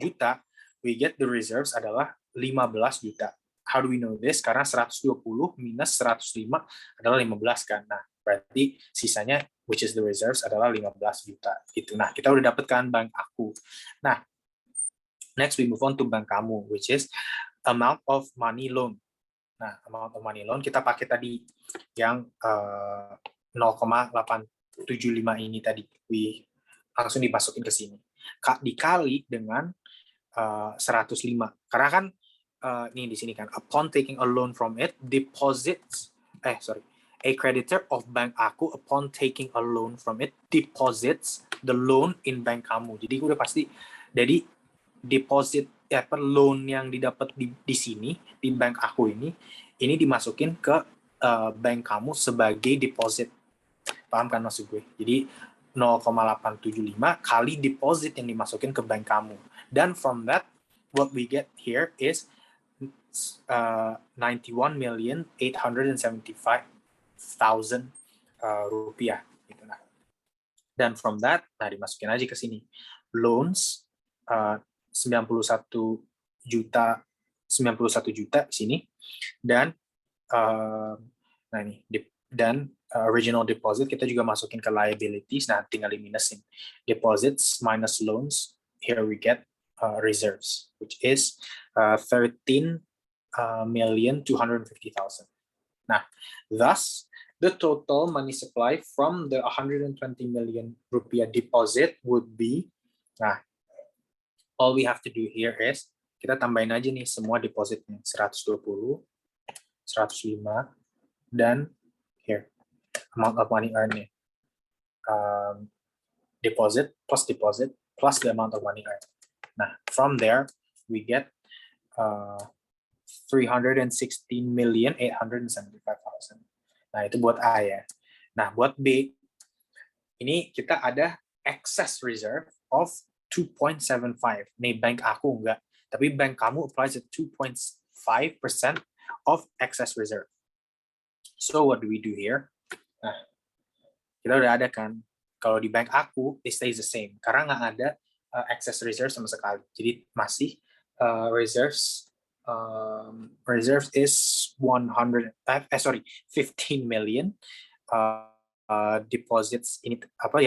juta, we get the reserves adalah 15 juta. How do we know this? Karena 120 minus 105 adalah 15 kan. Nah, berarti sisanya which is the reserves adalah 15 juta gitu. Nah, kita udah dapatkan bank aku. Nah, next we move on to bank kamu, which is amount of money loan. Nah, amount of money loan kita pakai tadi yang 0,875 ini tadi. Langsung dimasukin ke sini. Dikali dengan 105. Karena kan ini di sini kan, upon taking a loan from it, a creditor of bank aku upon taking a loan from it deposits the loan in bank kamu. Jadi udah pasti, jadi deposit loan yang didapat di sini di bank aku ini dimasukin ke bank kamu sebagai deposit. Paham kan maksud gue? Jadi 0,875 kali deposit yang dimasukin ke bank kamu. Dan from that, what we get here is 91.875.000 rupiah. Gitu. Nah. Dan from that, dimasukin aja ke sini. Loans 91 juta sini, dan original deposit kita juga masukin ke liabilities. Nah, tinggal diminusin deposits minus loans. Here we get reserves, which is 13,250,000. Nah, thus the total money supply from the 120 million rupiah deposit would be, all we have to do here is kita tambahin aja nih semua depositnya, 120, 105, dan here amount of money earned. Deposit plus the amount of money earned. Nah, from there we get 316,875,000. Nah, itu buat A ya. Nah, buat B, ini kita ada excess reserve of 2.75. Nih, bank aku enggak. Tapi bank kamu applies at 2.5% of excess reserve. So, what do we do here? Nah, kita udah ada kan. Kalau di bank aku, it stays the same. Karena nggak ada excess reserve sama sekali. Jadi, masih reserves is 15 million. Deposits ini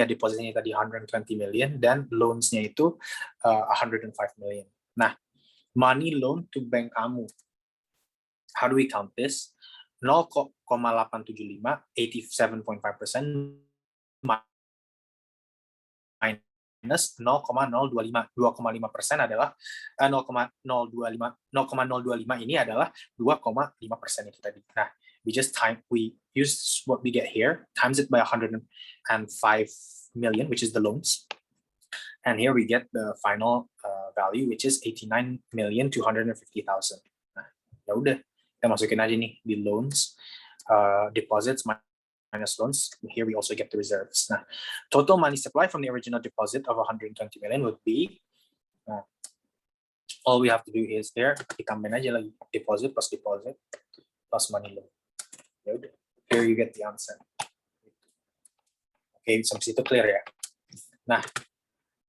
depositnya tadi 120 million dan loans-nya itu 105 million. Nah, money loan to bank kamu. How do we count this? 0,875, 87.5% minus 0,025. 2,5% adalah 0,025 ini adalah 2,5% itu tadi. Nah, we use what we get here, times it by 105 million, which is the loans. And here we get the final value, which is 89,250,000. Nah, ya udah, kita masukin aja nih di loans, deposits minus loans. Here we also get the reserves. Nah, total money supply from the original deposit of 120 million would be, all we have to do is there, ditambahin aja lagi deposit plus money loan. Ya udah, here you get the answer. Oke, sampai situ clear ya. Nah,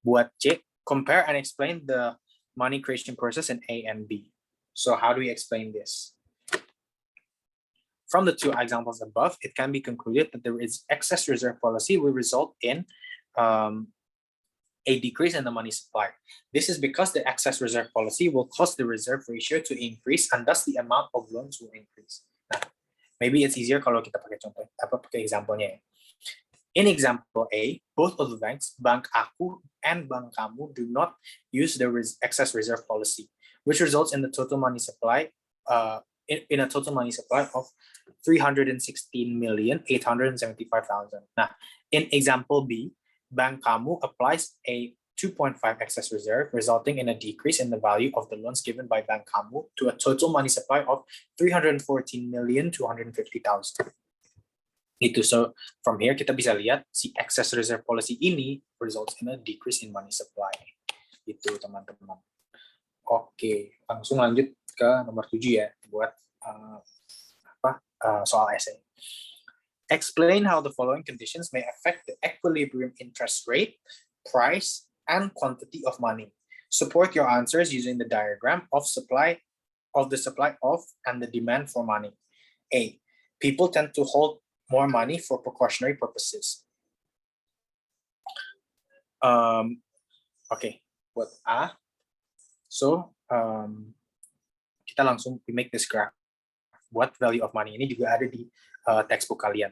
buat C, compare and explain the money creation process in A and B. So how do we explain this? From the two examples above, it can be concluded that there is excess reserve policy will result in a decrease in the money supply. This is because the excess reserve policy will cause the reserve ratio to increase and thus the amount of loans will increase. Nah, maybe it's easier kalau kita pakai contoh pakai example-nya ya. In example A, both of the banks, Bank Aku and Bank Kamu, do not use the excess reserve policy, which results in the total money supply in a total money supply of 316,875,000. Nah, in example B, Bank Kamu applies a 2.5 excess reserve, resulting in a decrease in the value of the loans given by Bank Kamu to a total money supply of 314,250,000. Itu, so from here kita bisa lihat si excess reserve policy ini results in a decrease in money supply. Itu teman-teman. Oke, langsung lanjut ke nomor 7 ya buat soal essay. Explain how the following conditions may affect the equilibrium interest rate, price, and quantity of money. Support your answers using the diagram of the supply of and the demand for money. A. People tend to hold more money for precautionary purposes. Okay, buat A. So kita langsung we make this graph. Buat value of money ini juga ada di textbook kalian.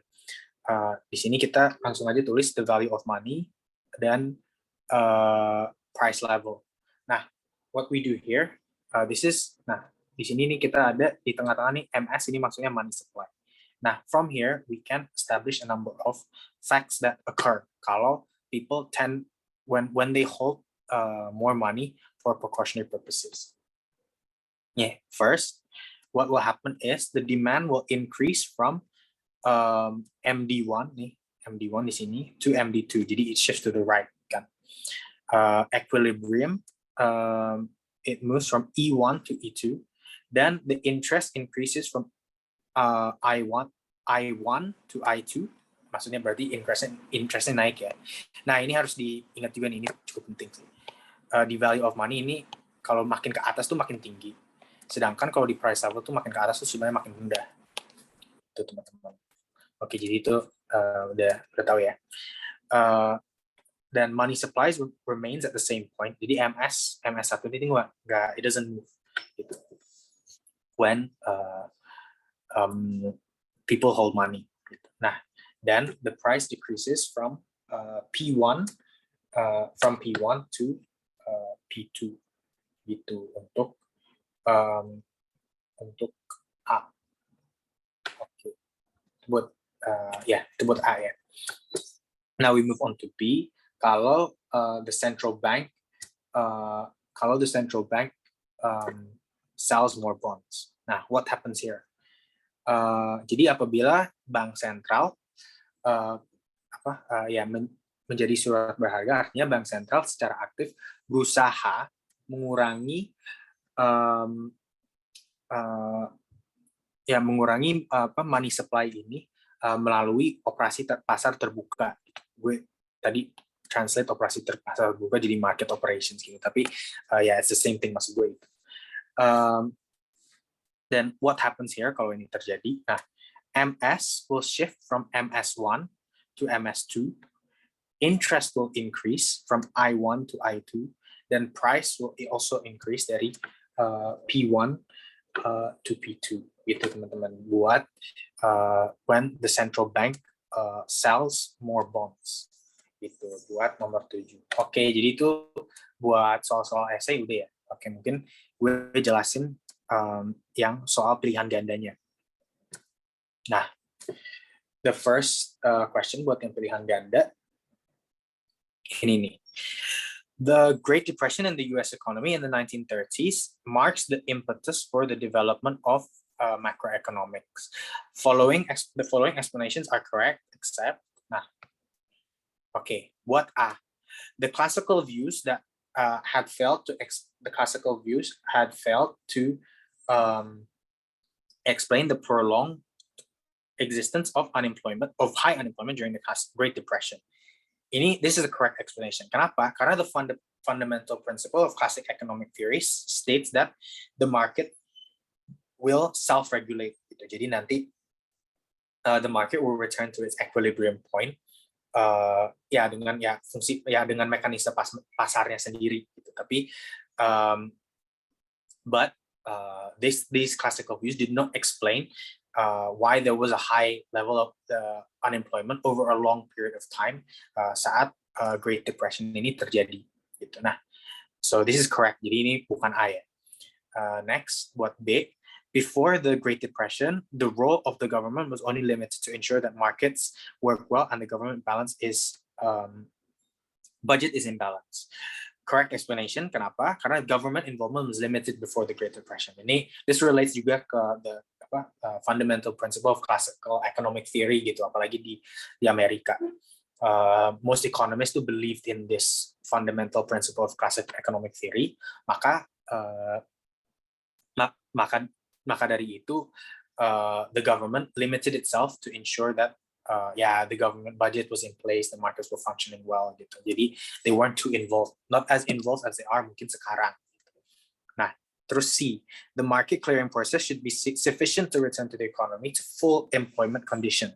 Di sini kita langsung aja tulis the value of money dan price level. Nah, what we do here, di sini nih kita ada di tengah-tengah nih MS, ini maksudnya money supply. Nah, from here we can establish a number of facts that occur kalau people tend when they hold more money for precautionary purposes. Yeah, first, what will happen is the demand will increase from MD1 nih, MD1 di sini to MD2. Jadi it shifts to the right kan. Equilibrium, it moves from E1 to E2. Then the interest increases from I1 to I2, maksudnya berarti interestnya naik ya. Nah, ini harus diingat juga nih, ini cukup penting sih. Di value of money ini kalau makin ke atas tuh makin tinggi, sedangkan kalau di price level tuh makin ke atas tuh sebenarnya makin rendah. Itu teman-teman. Oke, jadi itu udah tahu ya. Dan money supplies remains at the same point. Jadi MS1 ini nggak, it doesn't move. Gitu. When people hold money. Nah, then the price decreases from P1 to P2 gitu untuk A. Oke. Buat A ya. Now we move on to B. Kalau the central bank sells more bonds. Nah, what happens here? Jadi apabila bank sentral menjadi surat berharga, artinya bank sentral secara aktif berusaha mengurangi money supply ini melalui operasi pasar terbuka. Gue tadi translate operasi pasar terbuka jadi market operations gitu, tapi it's the same thing maksud gue itu. Then what happens here kalau ini terjadi? Nah, MS will shift from MS1 to MS2. Interest will increase from I1 to I2. Then price will also increase dari P1 to P2. Gitu teman-teman. Buat when the central bank sells more bonds. Gitu. Buat nomor 7. Oke, jadi itu buat soal-soal essay udah ya. Oke, mungkin gue jelasin yang soal pilihan gandanya. Nah, the first question buat yang pilihan ganda ini nih. The Great Depression in the U.S. economy in the 1930s marks the impetus for the development of macroeconomics. The following explanations are correct, except what are the classical views that had failed to explain the prolonged existence of high unemployment during the Great Depression. This is a correct explanation. Kenapa? Karena the fundamental principle of classic economic theories states that the market will self-regulate. Jadi nanti the market will return to its equilibrium point ya dengan fungsi dengan mekanisme pasarnya sendiri gitu. Tapi but these classical views did not explain why there was a high level of the unemployment over a long period of time saat Great Depression ini terjadi gitu. Nah, so this is correct. Jadi ini bukan A ya. Next, buat B. Before the Great Depression, the role of the government was only limited to ensure that markets work well and the government balance is budget is in balance. Correct explanation. Kenapa? Karena government involvement was limited before the Great Depression. This relates juga ke the fundamental principle of classical economic theory gitu, apalagi di Amerika. Most economists do believed in this fundamental principle of classical economic theory. Maka dari itu, the government limited itself to ensure that the government budget was in place, the markets were functioning well gitu. Jadi they weren't too involved, not as involved as they are mungkin sekarang. Nah, terus C, the market clearing process should be sufficient to return to the economy to full employment condition.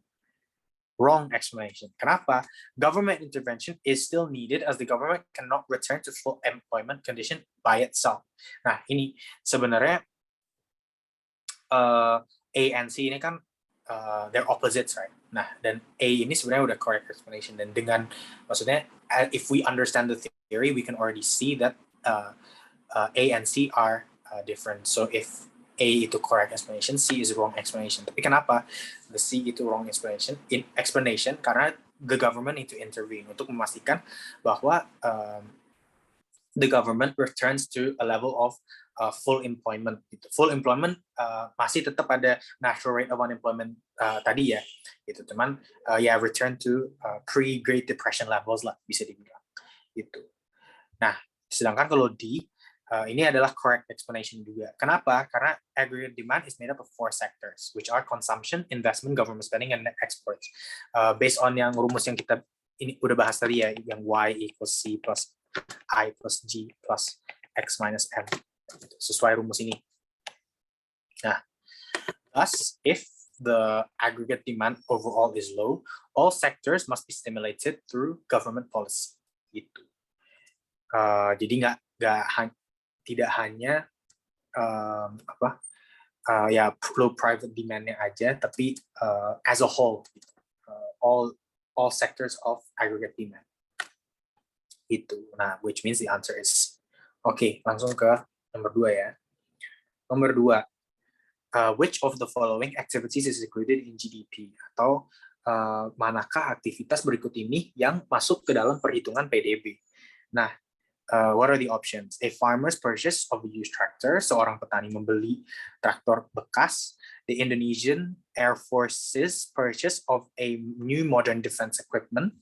Wrong explanation. Kenapa? Government intervention is still needed as the government cannot return to full employment condition by itself. Nah, ini sebenarnya A and C ini kan they're opposites, right? Nah, dan A ini sebenarnya udah correct explanation, dan dengan maksudnya if we understand the theory, we can already see that A and C are different. So if A itu correct explanation, C is wrong explanation. Tapi kenapa the C itu wrong explanation? Karena the government need to intervene untuk memastikan bahwa the government returns to a level of full employment. Full employment masih tetap ada natural rate of unemployment tadi ya, gitu. Cuman return to pre-Great Depression levels lah bisa dibilang. Gitu. Nah, sedangkan kalau D ini adalah correct explanation juga. Kenapa? Karena aggregate demand is made up of 4 sectors, which are consumption, investment, government spending, and net exports. Based on yang rumus yang kita ini udah bahas tadi ya, yang Y equals C plus I plus G plus X minus M. Sesuai rumus ini. Nah, thus, if the aggregate demand overall is low, all sectors must be stimulated through government policy. Gitu. Jadi tidak hanya low private demand-nya aja, tapi as a whole, all sectors of aggregate demand. Itu. Nah, which means the answer is okay. Langsung ke nomor 2 ya. Nomor 2, which of the following activities is included in GDP? Atau manakah aktivitas berikut ini yang masuk ke dalam perhitungan PDB? Nah, what are the options? A farmer's purchase of a used tractor, seorang petani membeli traktor bekas. The Indonesian Air Force's purchase of a new modern defense equipment.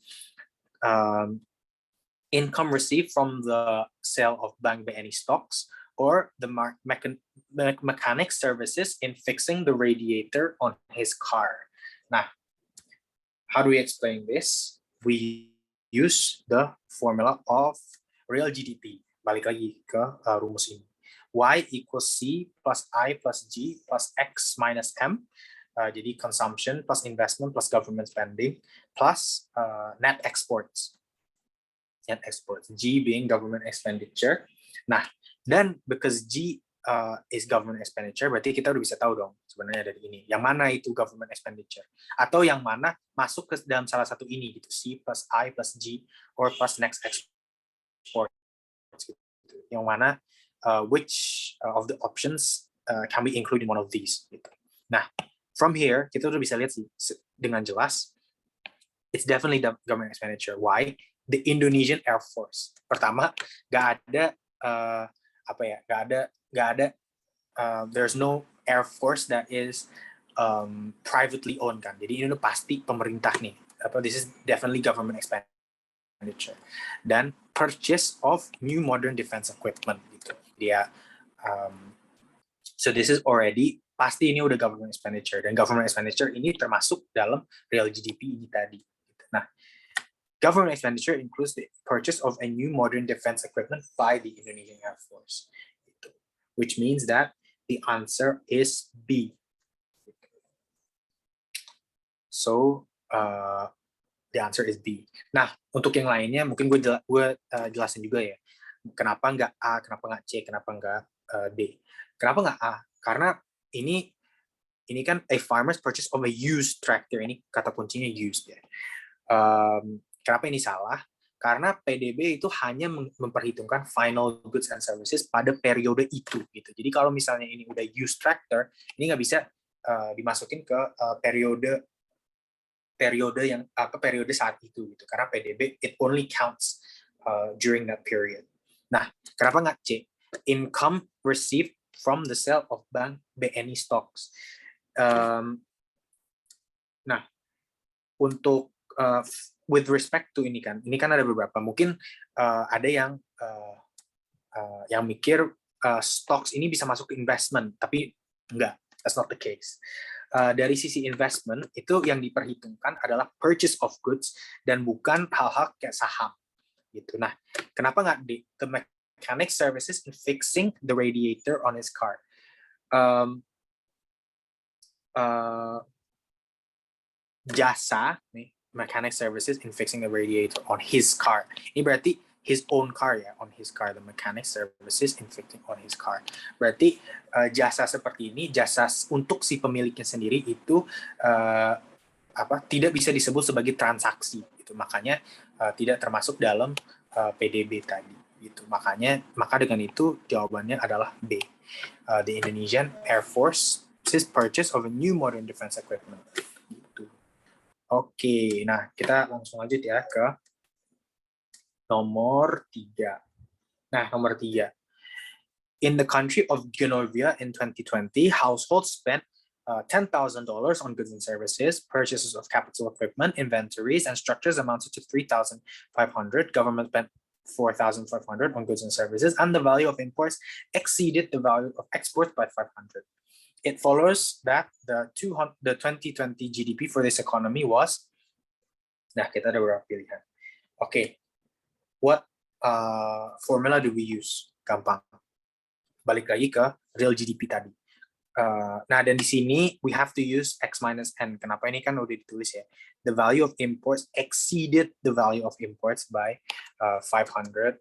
Income received from the sale of Bank BNI stocks, or the mechanic services in fixing the radiator on his car. Nah, how do we explain this? We use the formula of real GDP. Balik lagi ke rumus ini. Y equals C plus I plus G plus X minus M. Jadi consumption plus investment plus government spending plus net exports. Net exports. G being government expenditure. Nah, dan because G is government expenditure, berarti kita udah bisa tahu dong sebenarnya dari ini. Yang mana itu government expenditure? Atau yang mana masuk ke dalam salah satu ini, gitu. C plus I plus G or plus next export. Yang mana, which of the options can we include in one of these? Gitu. Nah, from here, kita udah bisa lihat sih dengan jelas, it's definitely the government expenditure. Why? The Indonesian Air Force. Pertama, there's no Air Force that is privately owned kan. Jadi ini udah pasti pemerintah nih. This is definitely government expenditure. Dan purchase of new modern defense equipment gitu. Dia so this is already pasti ini udah government expenditure, dan government expenditure ini termasuk dalam real GDP ini tadi. Nah, government expenditure includes the purchase of a new modern defense equipment by the Indonesian Air Force, which means that the answer is B. So the answer is B. Nah, untuk yang lainnya mungkin gue jelasin juga ya. Kenapa nggak A, kenapa nggak C, kenapa nggak D. Kenapa nggak A? Karena ini kan a farmer's purchase of a used tractor. Ini kata kuncinya used ya. Kenapa ini salah? Karena PDB itu hanya memperhitungkan final goods and services pada periode itu gitu. Jadi kalau misalnya ini udah used tractor, ini nggak bisa dimasukin ke periode saat itu gitu. Karena PDB it only counts during that period. Nah, kenapa nggak C? Income received from the sale of bank BNI stocks. Nah, untuk with respect to ini kan ada beberapa. Mungkin ada yang mikir stocks ini bisa masuk ke investment, tapi enggak, that's not the case. Dari sisi investment itu yang diperhitungkan adalah purchase of goods dan bukan hal-hal kayak saham gitu. Nah, kenapa nggak di the mechanic services in fixing the radiator on his car? Jasa nih, mechanic services in fixing the radiator on his car. Ini berarti his own car ya, on his car. The mechanic services in fixing on his car. Berarti jasa seperti ini, jasa untuk si pemiliknya sendiri itu tidak bisa disebut sebagai transaksi. Gitu. Makanya tidak termasuk dalam PDB tadi. Gitu. Maka dengan itu jawabannya adalah B. The Indonesian Air Force's purchase of a new modern defense equipment. Oke, nah kita langsung lanjut ya ke nomor 3. Nah, nomor 3. In the country of Genovia in 2020, households spent $10,000 on goods and services, purchases of capital equipment, inventories, and structures amounted to $3,500. Government spent $4,500 on goods and services, and the value of imports exceeded the value of exports by $500. It follows that the 2020 GDP for this economy was, nah kita ada beberapa pilihan. Oke, what formula do we use? Gampang. Balik lagi ke real GDP tadi. Nah, dan di sini we have to use X minus N. Kenapa ini kan udah ditulis ya? The value of imports exceeded the value of imports by 500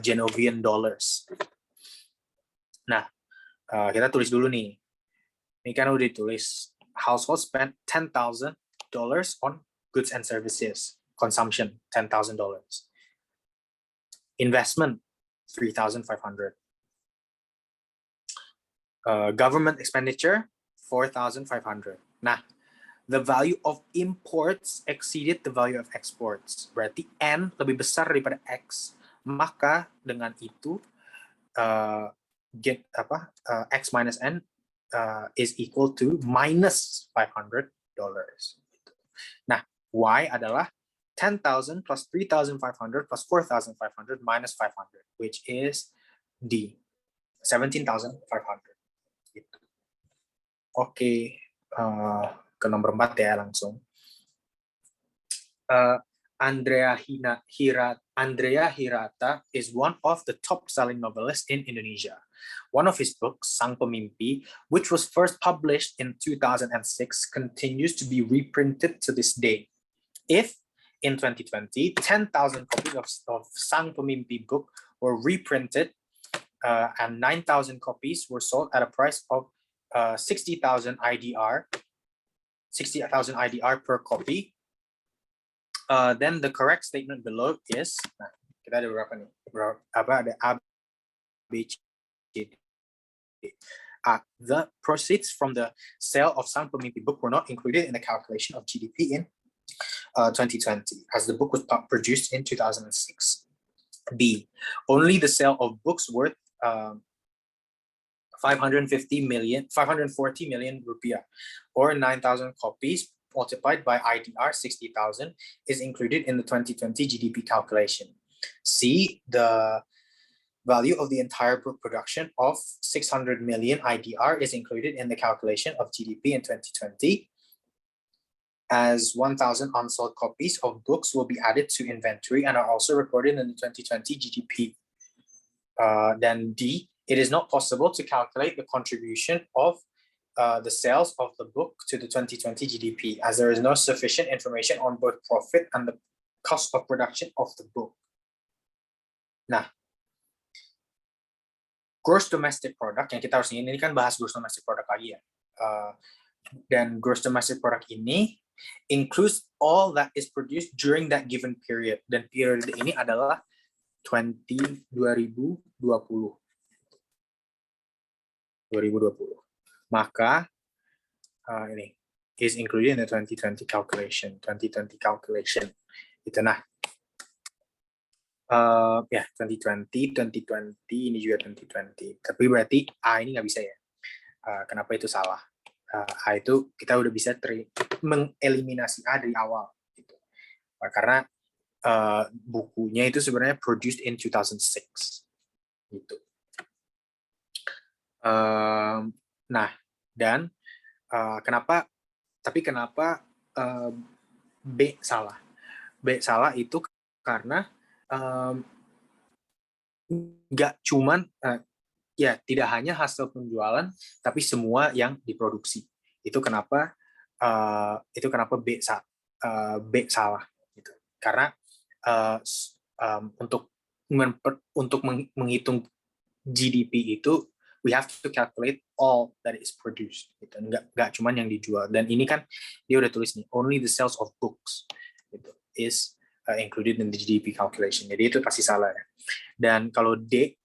Genovian dollars. Nah, kita tulis dulu nih. Ini kan udah ditulis, household spent $10,000 on goods and services. Consumption, $10,000. Investment, $3,500. Government expenditure, $4,500. Nah, the value of imports exceeded the value of exports. Berarti N lebih besar daripada X. Maka dengan itu, X minus N is equal to minus $500. Nah, Y adalah 10,000 plus 3,500 plus 4,500 minus 500, which is D, 17,500. Gitu. Oke, ke nomor 4 ya langsung. Andrea Hirata is one of the top-selling novelists in Indonesia. One of his books, Sang Pemimpi, which was first published in 2006, continues to be reprinted to this day. If, in 2020, 10,000 copies of Sang Pemimpi book were reprinted and 9,000 copies were sold at a price of 60,000 IDR per copy, then the correct statement below is, nah, kita ada berapa nih? Ada A, B, C, D. The proceeds from the sale of Sang Pemimpi book were not included in the calculation of GDP in 2020, as the book was produced in 2006. B, only the sale of books worth 540 million rupiah, or 9,000 copies multiplied by IDR 60,000 is included in the 2020 GDP calculation. C, the value of the entire book production of 600 million IDR is included in the calculation of GDP in 2020, as 1,000 unsold copies of books will be added to inventory and are also recorded in the 2020 GDP. Then D, it is not possible to calculate the contribution of the sales of the book to the 2020 GDP, as there is no sufficient information on both profit and the cost of production of the book. Nah, gross domestic product yang kita harus ini kan bahas gross domestic product lagi ya. Dan gross domestic product ini includes all that is produced during that given period. Dan period ini adalah 2020. Maka ini is included in the 2020 calculation. 2020 calculation. Itu nah. 2020 ini juga 2020. Tapi berarti A ini nggak bisa ya. Kenapa itu salah? A itu kita udah bisa mengeliminasi A dari awal gitu. Karena bukunya itu sebenarnya produced in 2006 gitu. Nah, dan kenapa B salah? B salah itu karena nggak cuman tidak hanya hasil penjualan, tapi semua yang diproduksi. Itu kenapa B salah gitu. Karena untuk menghitung GDP itu we have to calculate all that is produced. Gitu. Nggak cuman yang dijual. Dan ini kan dia udah tulis nih, only the sales of books gitu, is included in the GDP calculation. Jadi itu pasti salah ya. Dan kalau D,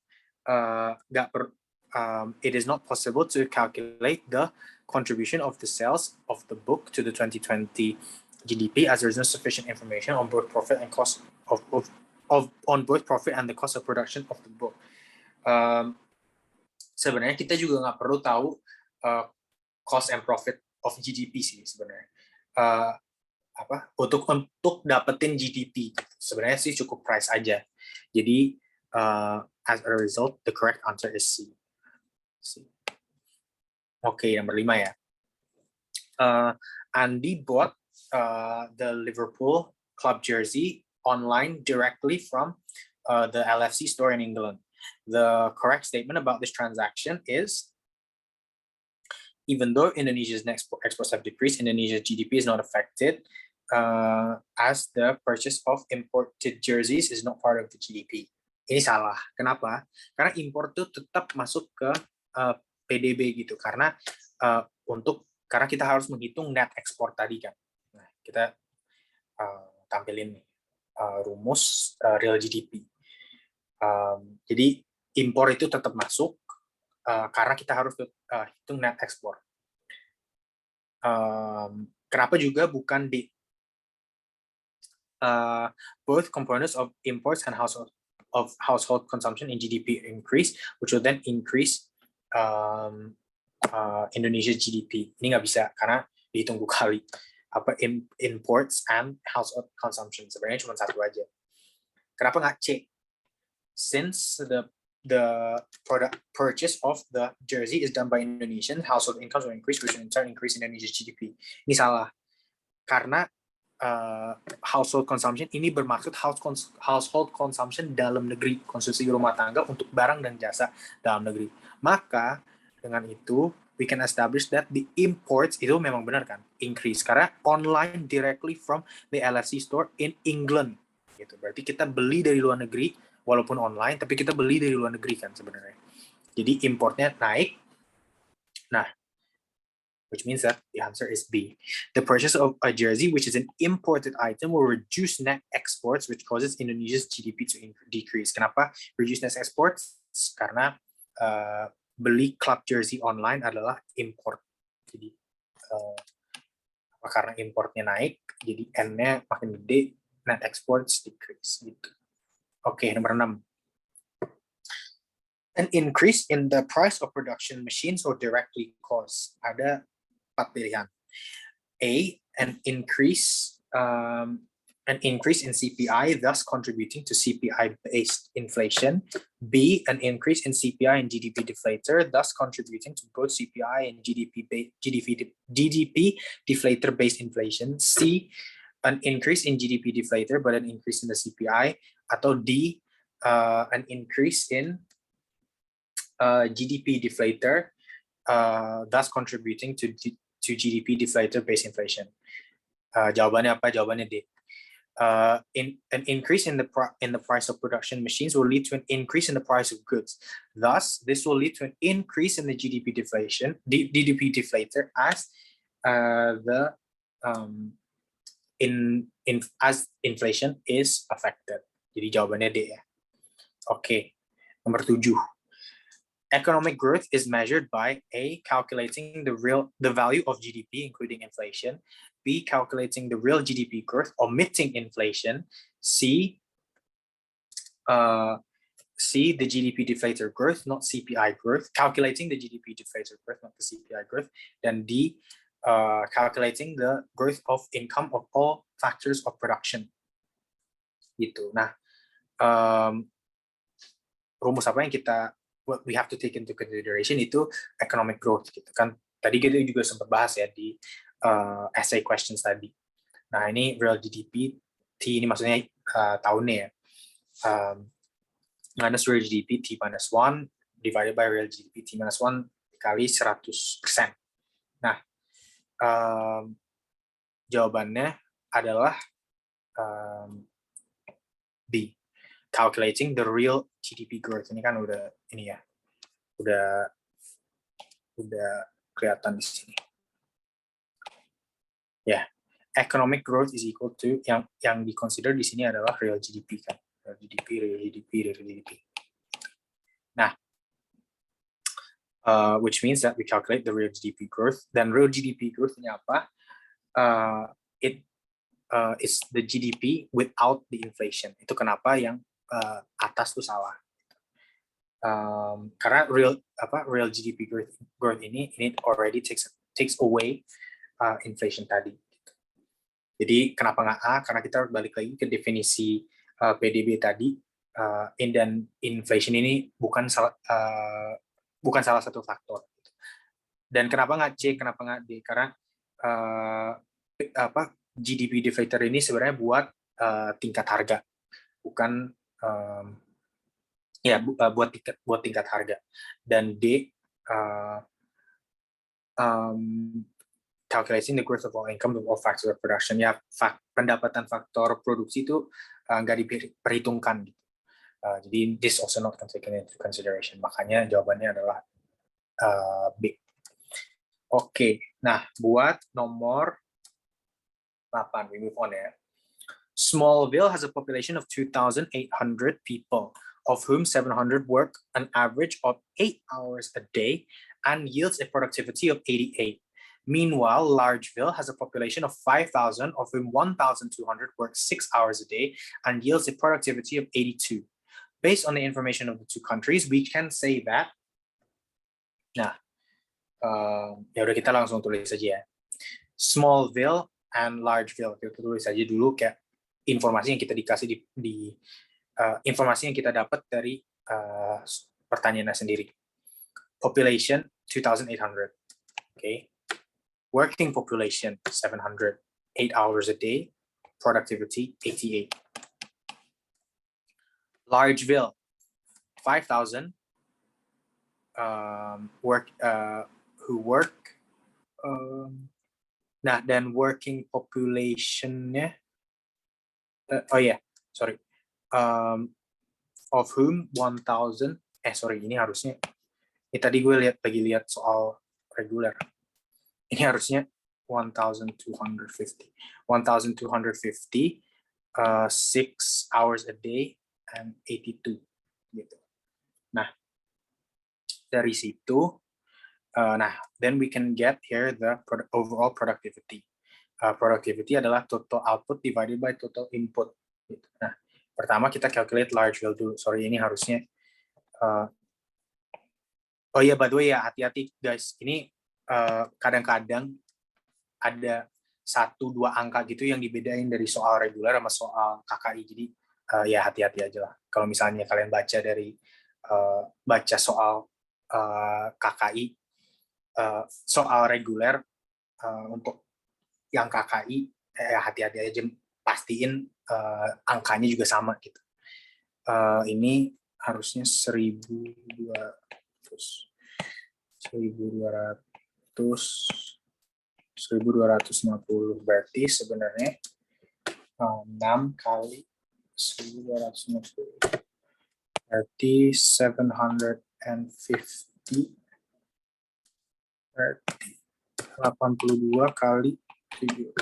it is not possible to calculate the contribution of the sales of the book to the 2020 GDP as there is no sufficient information on both profit and cost on both profit and the cost of production of the book. Sebenarnya kita juga nggak perlu tahu cost and profit of GDP sih sebenarnya. Untuk dapetin GDP sebenarnya sih cukup price aja. Jadi as a result the correct answer is C. Oke, nomor 5 ya. Andy bought the Liverpool club jersey online directly from the LFC store in England. The correct statement about this transaction is, even though Indonesia's exports have decreased, Indonesia's GDP is not affected, as the purchase of imported jerseys is not part of the GDP. Ini salah. Kenapa? Karena impor itu tetap masuk ke PDB gitu. Karena kita harus menghitung net ekspor tadi kan. Nah, kita tampilin nih rumus real GDP. Jadi impor itu tetap masuk karena kita harus hitung net ekspor. Kenapa juga bukan di both components of imports and household consumption in GDP increase, which will then increase Indonesia GDP. Ini nggak bisa karena dihitung 2 kali. Imports and household consumption sebenarnya cuma 1 aja. Kenapa nggak C? Since the product purchase of the jersey is done by Indonesian, household incomes will increase, which will in turn increase Indonesia's GDP. Ini salah. Karena household consumption ini bermaksud household consumption dalam negeri, konsumsi rumah tangga untuk barang dan jasa dalam negeri. Maka dengan itu we can establish that the imports itu memang benar kan increase karena online directly from the LFC store in England. Gitu. Berarti kita beli dari luar negeri walaupun online, tapi kita beli dari luar negeri kan sebenarnya. Jadi importnya naik. Nah, which means that the answer is B. The purchase of a jersey, which is an imported item, will reduce net exports, which causes Indonesia's GDP to decrease. Kenapa reduce net exports? Karena beli club jersey online adalah import. Jadi karena importnya naik, jadi N-nya makin gede, net exports decrease. Gitu. Oke, nomor 6. An increase in the price of production machines will directly cause. Ada 4 pilihan. A, an increase in CPI, thus contributing to CPI-based inflation. B, an increase in CPI and GDP deflator, thus contributing to both CPI and GDP deflator-based inflation. C, an increase in GDP deflator, but an increase in the CPI. Atau D, an increase in GDP deflator, thus contributing to GDP deflator-based inflation. Jawabannya apa? Jawabannya D. An increase in the price of production machines will lead to an increase in the price of goods. Thus, this will lead to an increase in the GDP deflator as as inflation is affected. Jadi jawabannya D ya. Oke. Nomor 7. Economic growth is measured by A, calculating the value of GDP, including inflation, B, calculating the real GDP growth, omitting inflation, C, the GDP deflator growth, not CPI growth, calculating the GDP deflator growth, not the CPI growth, then D, calculating the growth of income of all factors of production. Gitu. Nah, rumus apa yang what we have to take into consideration itu economic growth gitu kan. Tadi kita juga sempat bahas ya di essay questions tadi. Nah, ini real GDP T ini maksudnya tahunnya ya. Minus real GDP T minus 1 divided by real GDP T minus 1 dikali 100%. Nah, jawabannya adalah B, calculating the real GDP growth. Ini kan udah ini ya, udah kelihatan di sini. Ya, economic growth is equal to yang di-consider di sini adalah real GDP kan, real GDP. Nah, which means that we calculate the real GDP growth. Dan real GDP growth ini apa? It's the GDP without the inflation. Itu kenapa yang atas tuh salah. Karena real GDP growth ini already takes away inflation tadi. Jadi kenapa nggak A? Karena kita harus balik lagi ke definisi PDB tadi. Dan inflation ini bukan salah satu faktor. Dan kenapa nggak C? Kenapa nggak D? Karena GDP deflator ini sebenarnya buat tingkat harga, bukan buat tingkat harga. Dan D, calculating the growth of all income of all factors of production. Ya, pendapatan faktor produksi itu nggak diperhitungkan. Gitu. Jadi this also not taken into consideration. Makanya jawabannya adalah B. Oke, nah buat nomor 8, we move on ya. Smallville has a population of 2,800 people, of whom 700 work an average of 8 hours a day and yields a productivity of 88. Meanwhile, Largeville has a population of 5,000, of whom 1,200 work 6 hours a day and yields a productivity of 82. Based on the information of the two countries, we can say that. Nah, ya udah kita langsung tulis saja ya. Smallville and Largeville, kita tulis saja dulu kayak informasi yang kita dikasih di informasi yang kita dapat dari pertanyaannya sendiri. Population 2,800, okay. Working population 700, 8 hours a day, productivity 88. Largeville 5,000 who work. Nah, dan working population-nya, of whom 1,000, ini harusnya, tadi gue lagi lihat soal reguler. Ini harusnya 1,250. 1,250, 6 hours a day, and 82. Gitu. Nah, dari situ, then we can get here the overall productivity. Productivity adalah total output divided by total input. Nah, pertama kita calculate Largeville dulu. Sorry, ini harusnya. By the way ya, hati-hati guys. Ini kadang-kadang ada 1-2 angka gitu yang dibedain dari soal reguler sama soal KKI. Jadi ya hati-hati aja lah. Kalau misalnya kalian baca soal KKI, soal reguler untuk yang KKI, hati-hati aja, pastiin angkanya juga sama gitu. Ini harusnya 1.200. 1250 berarti sebenarnya 6 kali 1250 berarti 750 berarti 82 kali 7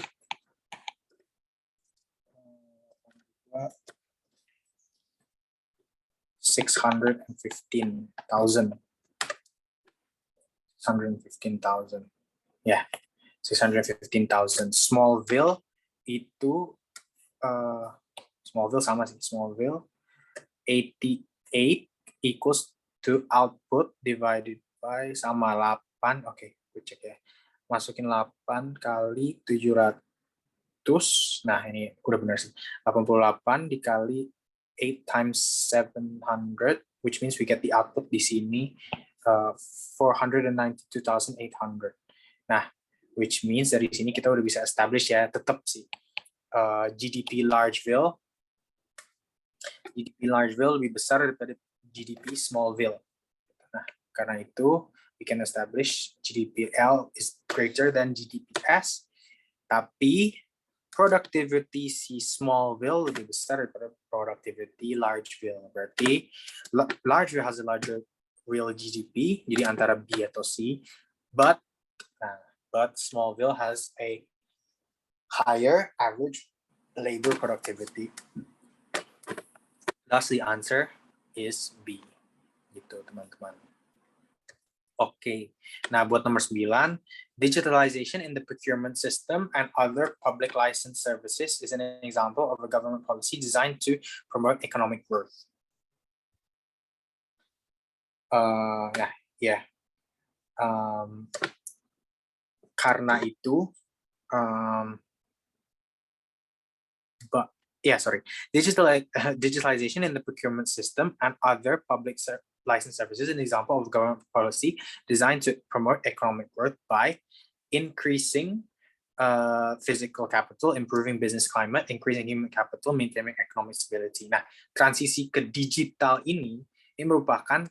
615,000 ya 615,000. Smallville itu Smallville sama sih, Smallville 88 equals to output divided by sama 8. Oke, gue cek ya. Masukin 8 kali 700. Nah, ini udah benar sih. 88 dikali 8 times 700, which means we get the output di sini 492,800. Nah, which means dari sini kita udah bisa establish ya, tetap sih GDP Largeville lebih besar daripada GDP Smallville. Nah, karena itu we can establish GDP L is greater than GDP S, tapi productivity si Smallville lebih besar daripada productivity Largeville. Berarti Largeville has a larger real GDP, jadi antara B atau C, but Smallville has a higher average labor productivity. Thus, the answer is B. Gitu, teman-teman. Oke. Nah, buat nomor 9, digitalization in the procurement system and other public license services is an example of a government policy designed to promote economic growth. Karena itu, digitalization in the procurement system and other public license services is an example of government policy designed to promote economic growth by increasing physical capital, improving business climate, increasing human capital, maintaining economic stability. Nah, transisi ke digital ini merupakan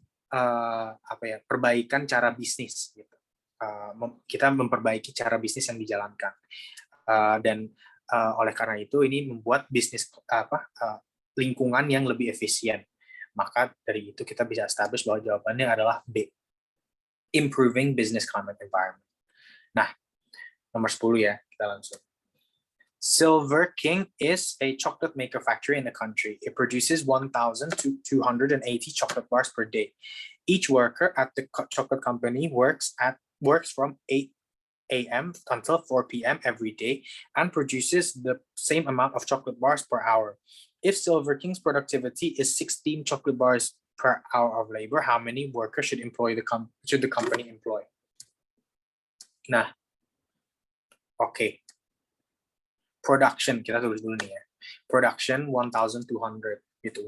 perbaikan cara bisnis. Gitu. Kita memperbaiki cara bisnis yang dijalankan, dan oleh karena itu ini membuat bisnis lingkungan yang lebih efisien. Maka dari itu kita bisa establish bahwa jawabannya adalah B. Improving business climate environment. Nah, nomor 10 ya, kita langsung. Silver King is a chocolate maker factory in the country. It produces 1,280 chocolate bars per day. Each worker at the chocolate company works from 8 a.m. until 4 p.m. every day and produces the same amount of chocolate bars per hour. If Silver King's productivity is 16 chocolate bars per hour of labor, how many workers should the company employ? Nah, oke. Production, kita tulis dulu nih ya. Production 1,200 gitu.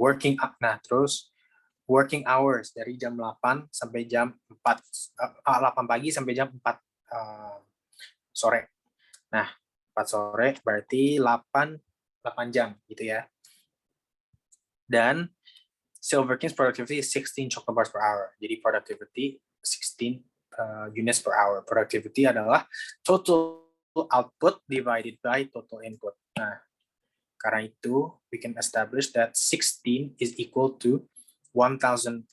Terus working hours dari jam 8 sampai jam 8 pagi sampai jam 4 sore. Nah, 4 sore berarti 8 jam gitu ya. Dan Silver King's productivity is 16 chocolate bars per hour. Jadi productivity 16 units per hour. Productivity adalah total output divided by total input. Nah, karena itu we can establish that 16 is equal to 1,280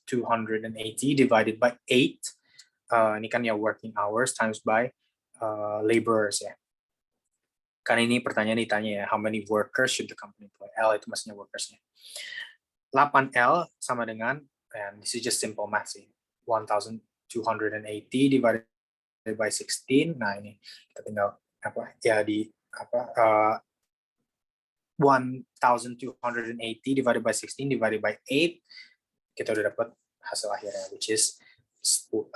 divided by 8. Ini kan ya working hours times by laborers ya. Kan ini pertanyaan ditanya ya, how many workers should the company employ? L itu maksudnya workersnya. 8L sama dengan, and this is just simple math sih, 1,280 divided by 16. Nah ini kita tinggal 1,280 divided by 16 divided by 8, kita udah dapat hasil akhirnya, which is 10,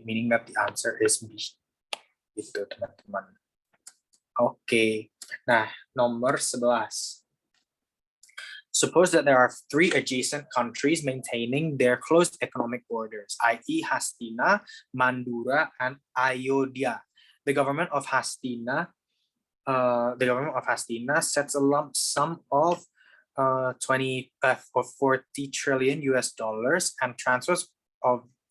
meaning that the answer is B. Gitu teman-teman. Oke. Nah, nomor 11. Suppose that there are 3 adjacent countries maintaining their closed economic borders, i.e. Hastina, Mandura, and Ayodhya. The government of Hastina sets a lump sum of 40 trillion US dollars and transfers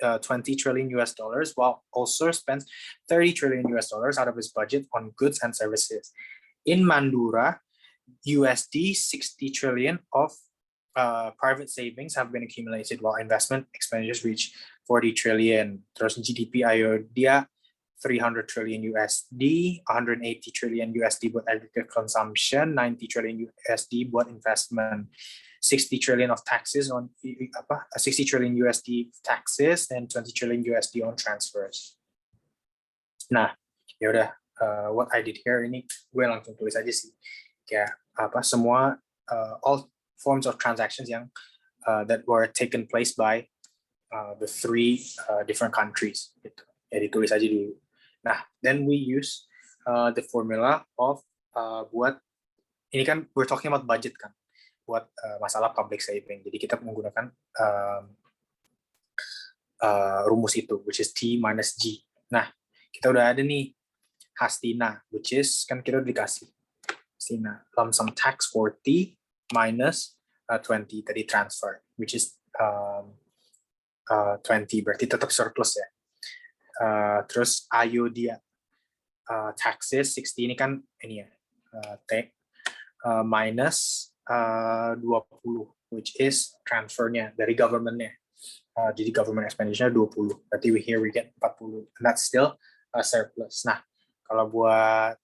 20 trillion US dollars, while also spends 30 trillion US dollars out of its budget on goods and services. In Mandura, USD 60 trillion of private savings have been accumulated, while investment expenditures reach 40 trillion. Terus GDP Ayodhya 300 trillion USD, 180 trillion USD buat aggregate consumption, 90 trillion USD buat investment, 60 trillion of taxes on 60 trillion USD taxes, and 20 trillion USD on transfers. Nah, ya udah, what I did here ini gue langsung tulis aja sih, kayak semua all forms of transactions yang that were taken place by the three different countries. Gitu. Ya ditulis aja dulu. Nah, then we use the formula of buat ini kan we're talking about budget kan, buat masalah public saving. Jadi kita menggunakan rumus itu, which is T minus G. Nah, kita udah ada nih Hastina, which is kan kita udah dikasih Hastina lump sum tax 40 minus 20 tadi transfer, which is 20, berarti tetap surplus ya. Terus Ayodhya taxes 60 ini kan ini ya T minus 20, which is transfernya dari government-nya. Jadi government expenditure 20, berarti here we get 40, and that's still a surplus. Nah, kalau buat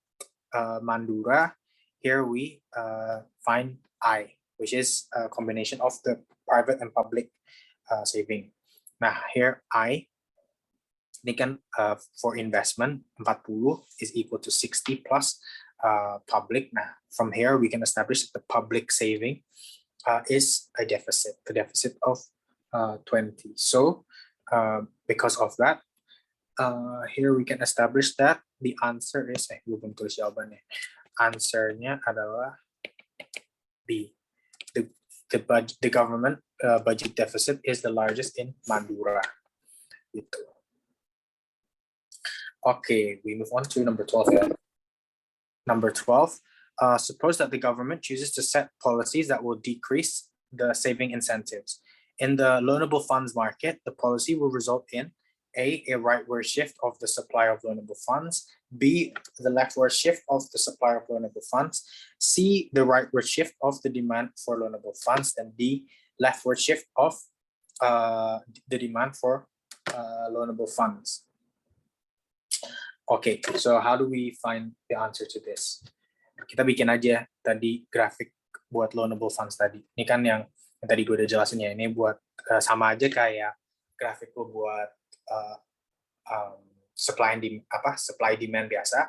Mandura, here we find I, which is a combination of the private and public saving. Nah, here I ini kan for investment 40 is equal to 60 plus public. Nah, from here we can establish that the public saving is a deficit of 20. So because of that, here we can establish that the answer is belum tulis jawabannya. Answernya adalah B. The government budget deficit is the largest in Madura. Gitu. Okay, we move on to number 12. Yeah. Number 12, suppose that the government chooses to set policies that will decrease the saving incentives. In the loanable funds market, the policy will result in A, rightward shift of the supply of loanable funds, B, the leftward shift of the supply of loanable funds, C, the rightward shift of the demand for loanable funds, and D, leftward shift of the demand for loanable funds. Okay, so how do we find the answer to this? Kita bikin aja tadi grafik buat loanable funds tadi. Ini kan yang tadi gue udah jelasin ya, ini buat sama aja kayak grafik gue buat supply demand biasa.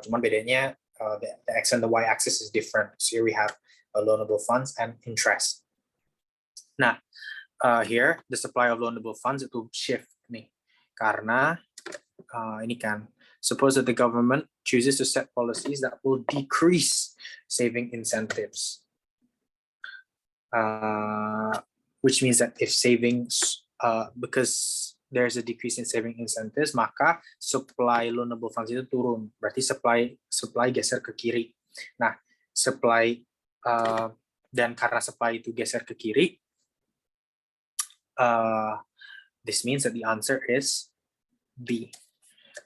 Cuman bedanya the x and the y axis is different. So here we have loanable funds and interest. Nah, here the supply of loanable funds itu shift nih, karena ini kan, suppose that the government chooses to set policies that will decrease saving incentives, which means that if savings, because there's a decrease in saving incentives, maka supply loanable funds itu turun, berarti supply geser ke kiri. Nah, supply dan karena supply itu geser ke kiri, this means that the answer is B,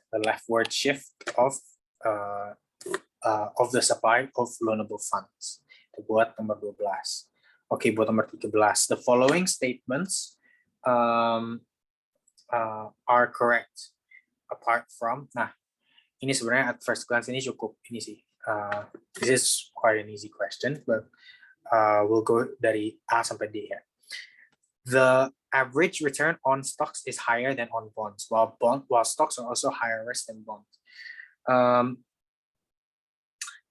the leftward shift of the supply of loanable funds. Itu buat nomor 12. Okay, buat nomor 13. The following statements are correct apart from, nah, ini sebenarnya at first glance ini cukup ini sih. This is quite an easy question, but we'll go dari A sampai D ya. The average return on stocks is higher than on bonds, while stocks are also higher risk than bonds.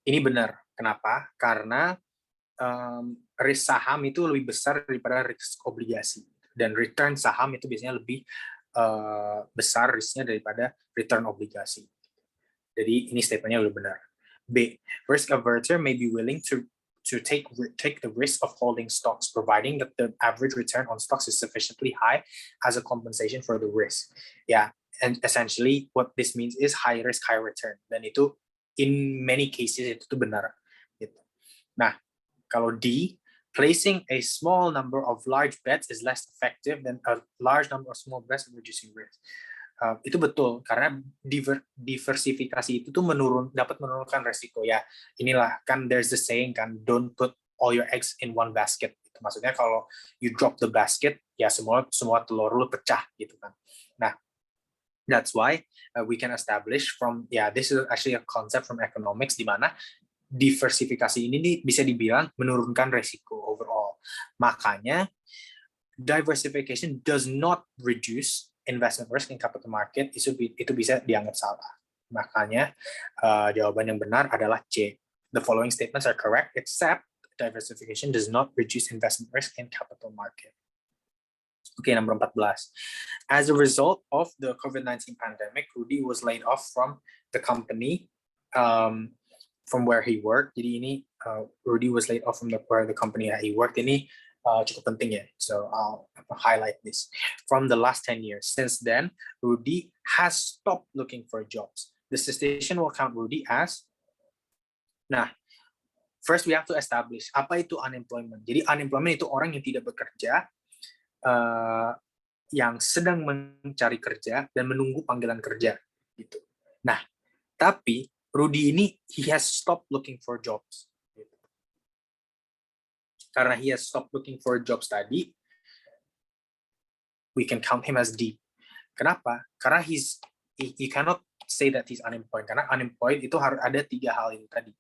Ini benar. Kenapa? Karena risk saham itu lebih besar daripada risk obligasi, dan return saham itu biasanya lebih besar risknya daripada return obligasi. Jadi ini statementnya lebih benar. B, risk averter may be willing to take the risk of holding stocks, providing that the average return on stocks is sufficiently high as a compensation for the risk. Yeah, and essentially what this means is high risk, high return. Dan itu in many cases itu benar. Gitu. Nah, kalau D, placing a small number of large bets is less effective than a large number of small bets in reducing risk. Itu betul, karena diversifikasi itu tuh dapat menurunkan resiko ya. Inilah kan there's the saying kan, don't put all your eggs in one basket. Itu maksudnya kalau you drop the basket, ya semua telur lu pecah gitu kan. Nah, that's why we can establish from this is actually a concept from economics di mana diversifikasi ini bisa dibilang menurunkan resiko overall. Makanya diversification does not reduce investment risk in capital market, itu bisa dianggap salah. Makanya jawaban yang benar adalah C. The following statements are correct except diversification does not reduce investment risk in capital market. Okay, number 14. As a result of the COVID-19 pandemic, Rudy was laid off from the company from where he worked. Jadi ini Rudy was laid off from where the company that he worked. Ini cukup penting ya, so I'll highlight this. From the last 10 years, since then, Rudy has stopped looking for jobs. The statistician will count Rudy as. Nah, first we have to establish apa itu unemployment. Jadi unemployment itu orang yang tidak bekerja, yang sedang mencari kerja dan menunggu panggilan kerja gitu. Nah, tapi Rudy ini he has stopped looking for jobs. Karena he has stopped looking for jobs tadi, we can count him as D. Kenapa? Karena he cannot say that he's unemployed. Karena unemployed itu harus ada 3 hal itu tadi.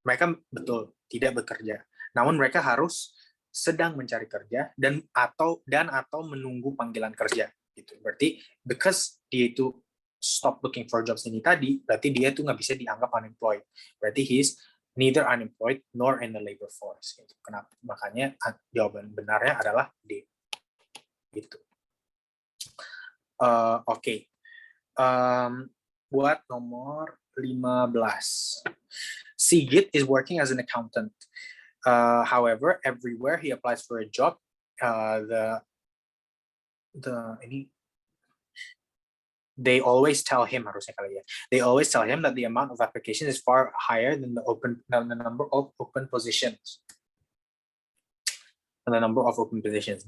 Mereka betul tidak bekerja. Namun mereka harus sedang mencari kerja dan atau menunggu panggilan kerja. Gitu. Berarti because dia itu stop looking for jobs ini tadi, berarti dia tuh nggak bisa dianggap unemployed. Berarti he's neither unemployed nor in the labor force. Gitu. Kenapa? Makanya jawaban benarnya adalah D. Gitu. Oke. Buat nomor 15. Sigit is working as an accountant. However, everywhere he applies for a job, they always tell him they always tell him that the amount of applications is far higher than the number of open positions.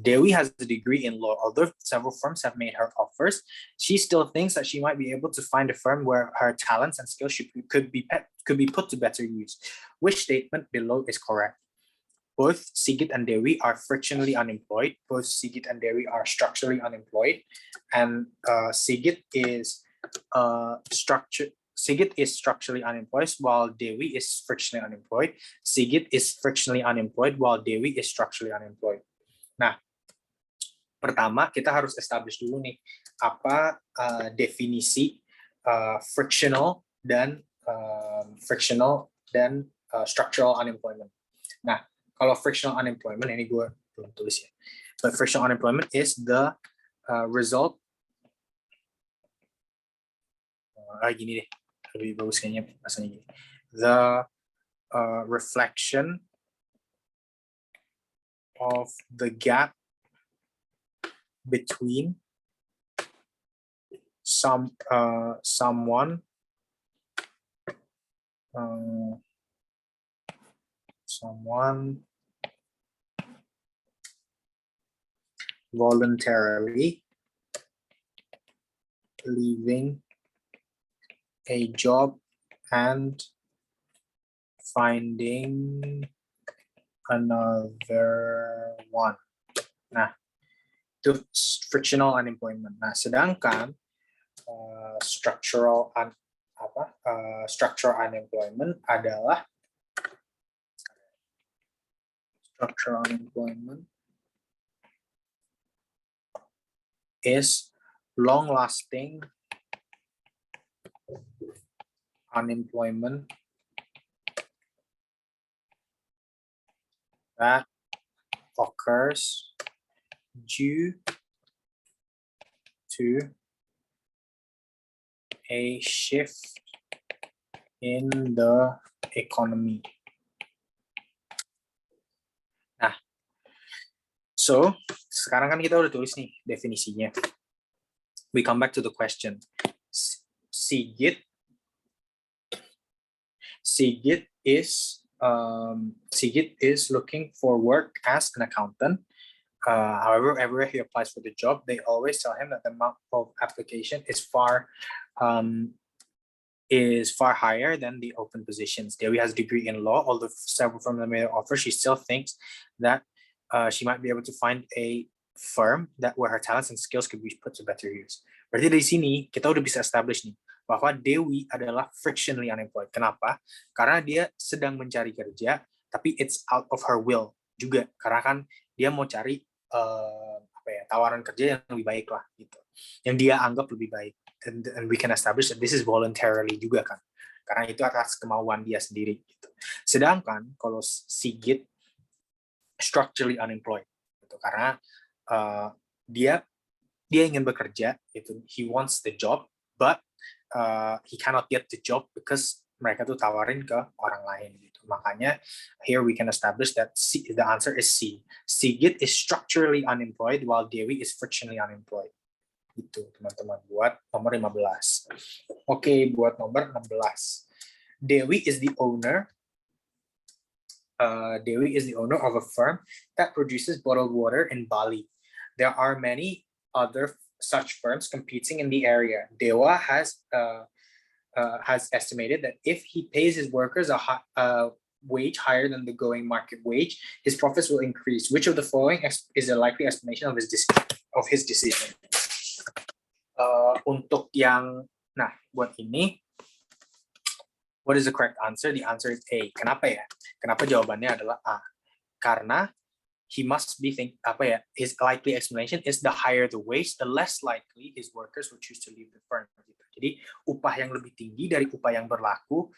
Dewi has a degree in law. Although several firms have made her offers, she still thinks that she might be able to find a firm where her talents and skills could be put to better use. Which statement below is correct? Both Sigit and Dewi are frictionally unemployed. Both Sigit and Dewi are structurally unemployed, and Sigit is structurally unemployed, while Dewi is frictionally unemployed. Sigit is frictionally unemployed, while Dewi is structurally unemployed. Nah, pertama kita harus establish dulu nih apa definisi frictional dan structural unemployment. Nah, kalau frictional unemployment, ini gue belum tulis ya. But frictional unemployment is the result. Gini deh, lebih bagus kayaknya bahasanya gini. The reflection of the gap between someone voluntarily leaving a job and finding another one. Nah, itu frictional unemployment. Nah, sedangkan structural unemployment adalah structural unemployment is long-lasting unemployment that occurs due to a shift in the economy. Nah, so sekarang kan kita udah tulis nih definisinya. We come back to the question. Sigit is Sigit is looking for work as an accountant. However, everywhere he applies for the job, they always tell him that the amount of application is far higher than the open positions. Dewi has a degree in law, although several firms have made an offer. She still thinks that she might be able to find a firm that where her talents and skills could be put to better use. Berarti dari sini kita udah bisa establish nih bahwa Dewi adalah frictionally unemployed. Kenapa? Karena dia sedang mencari kerja, tapi it's out of her will juga. Karena kan dia mau cari tawaran kerja yang lebih baik lah gitu, yang dia anggap lebih baik. And we can establish that this is voluntarily juga kan, karena itu atas kemauan dia sendiri gitu. Sedangkan kalau Sigit structurally unemployed gitu, karena dia ingin bekerja gitu, he wants the job but he cannot get the job because mereka tuh tawarin ke orang lain gitu. Makanya here we can establish that the answer is C. Sigit is structurally unemployed while Dewi is frictionally unemployed. Itu teman-teman buat nomor 15. Oke, buat nomor 16. Dewi is the owner. Dewi is the owner of a firm that produces bottled water in Bali. There are many other such firms competing in the area. Dewa has estimated that if he pays his workers a wage higher than the going market wage, his profits will increase. Which of the following is a likely explanation of his decision? Untuk yang, buat ini, what is the correct answer? The answer is A. Kenapa ya? Kenapa jawabannya adalah A? Karena he must be his likely explanation is the higher the wage, the less likely his workers will choose to leave the firm. Jadi upah yang lebih tinggi dari upah yang berlaku,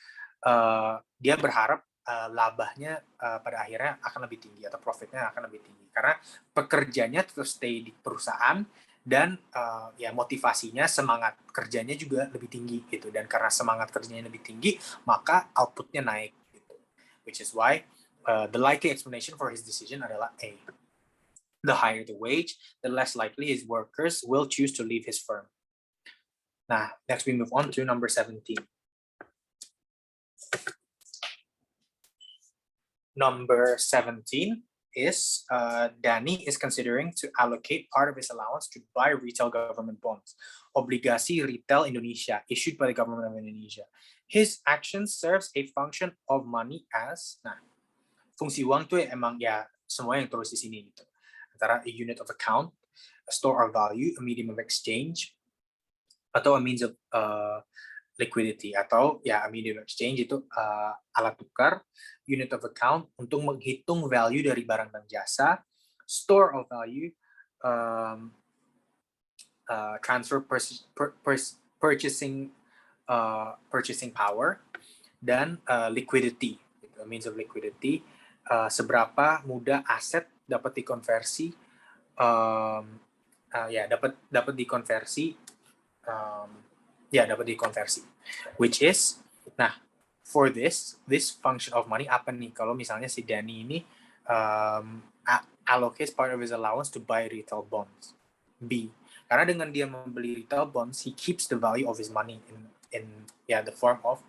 dia berharap labahnya pada akhirnya akan lebih tinggi atau profitnya akan lebih tinggi karena pekerjanya tetap stay di perusahaan dan motivasinya, semangat kerjanya juga lebih tinggi gitu, dan karena semangat kerjanya lebih tinggi maka outputnya naik gitu. Which is why the likely explanation for his decision adalah A. The higher the wage, the less likely his workers will choose to leave his firm. Nah, next we move on to number 17. Number 17 is Danny is considering to allocate part of his allowance to buy retail government bonds, obligasi retail Indonesia, issued by the government of Indonesia. His action serves a function of money as, fungsi uang tuh emang semua yang terus di sini gitu. Antara a unit of account, a store of value, a medium of exchange, atau a means of liquidity, atau a medium of exchange itu alat tukar, unit of account untuk menghitung value dari barang dan jasa, store of value, transfer purchasing power, dan liquidity, a means of liquidity, seberapa mudah aset dapat dikonversi, dapat dikonversi, which is, for this function of money apa nih kalau misalnya si Danny ini allocates part of his allowance to buy retail bonds? B. Karena dengan dia membeli retail bonds, he keeps the value of his money in the form of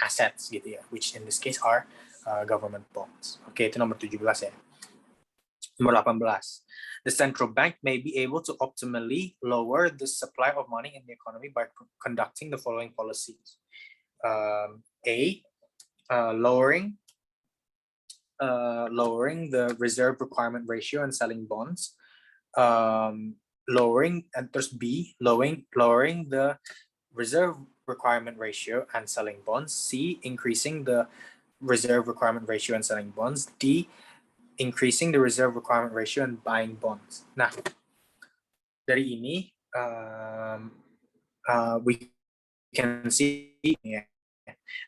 assets gitu ya, which in this case are government bonds. Oke, itu nomor 17 ya. Nomor 18. The central bank may be able to optimally lower the supply of money in the economy by conducting the following policies. A, lowering the reserve requirement ratio and selling bonds. Lowering the reserve requirement ratio and selling bonds. C, increasing the reserve requirement ratio and selling bonds. D, increasing the reserve requirement ratio and buying bonds. Nah, dari ini we can see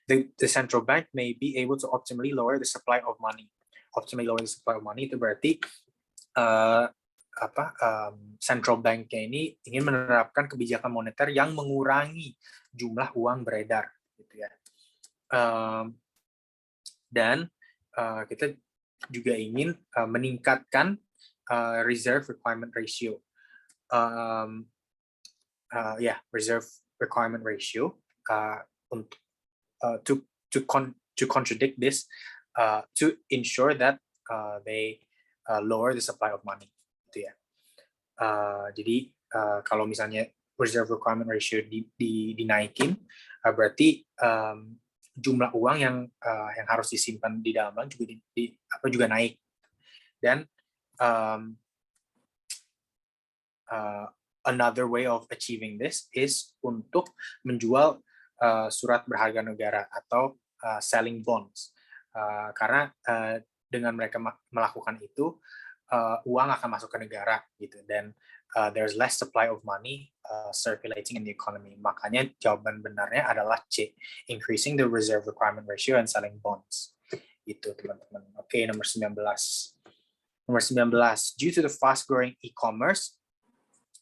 the central bank may be able to optimally lower the supply of money. Optimally lower the supply of money itu berarti central bank-nya ini ingin menerapkan kebijakan moneter yang mengurangi jumlah uang beredar, gitu ya. Dan kita juga ingin meningkatkan reserve requirement ratio, reserve requirement ratio untuk to contradict this, to ensure that they lower the supply of money, gitu ya. Jadi kalau misalnya reserve requirement ratio dinaikin, berarti jumlah uang yang harus disimpan di dalam bank juga naik. Dan another way of achieving this is untuk menjual surat berharga negara atau selling bonds, karena dengan mereka melakukan itu uang akan masuk ke negara gitu, dan there's less supply of money circulating in the economy. Makanya jawaban benarnya adalah C, increasing the reserve requirement ratio and selling bonds. Itu teman-teman. Oke, nomor 19. Nomor 19, due to the fast-growing e-commerce,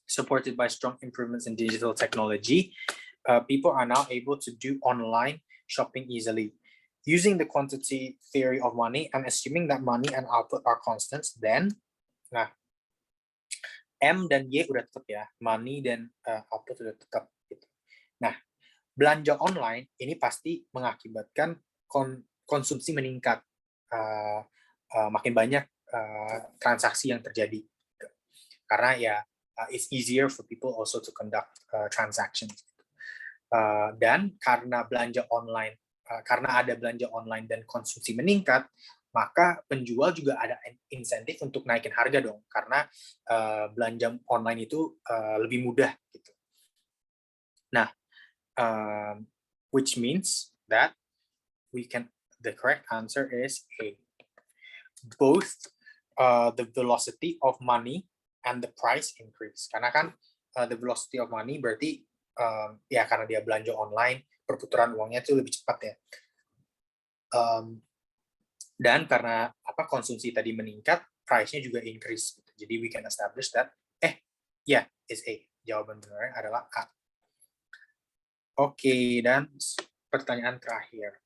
supported by strong improvements in digital technology, people are now able to do online shopping easily. Using the quantity theory of money and assuming that money and output are constants, then, nah, M dan Y udah tetap ya, money dan output udah tetap. Gitu. Nah, belanja online ini pasti mengakibatkan konsumsi meningkat, makin banyak transaksi yang terjadi. Karena ya, it's easier for people also to conduct transactions. Dan karena belanja online, karena ada belanja online dan konsumsi meningkat, maka penjual juga ada insentif untuk naikin harga dong, karena belanja online itu lebih mudah gitu. Nah, which means that the correct answer is A. Both the velocity of money and the price increase. Karena kan the velocity of money berarti ya karena dia belanja online, perputaran uangnya itu lebih cepat ya. Dan karena konsumsi tadi meningkat, price-nya juga increase. Gitu. Jadi we can establish that is A. Jawaban benar adalah A. Oke, dan pertanyaan terakhir.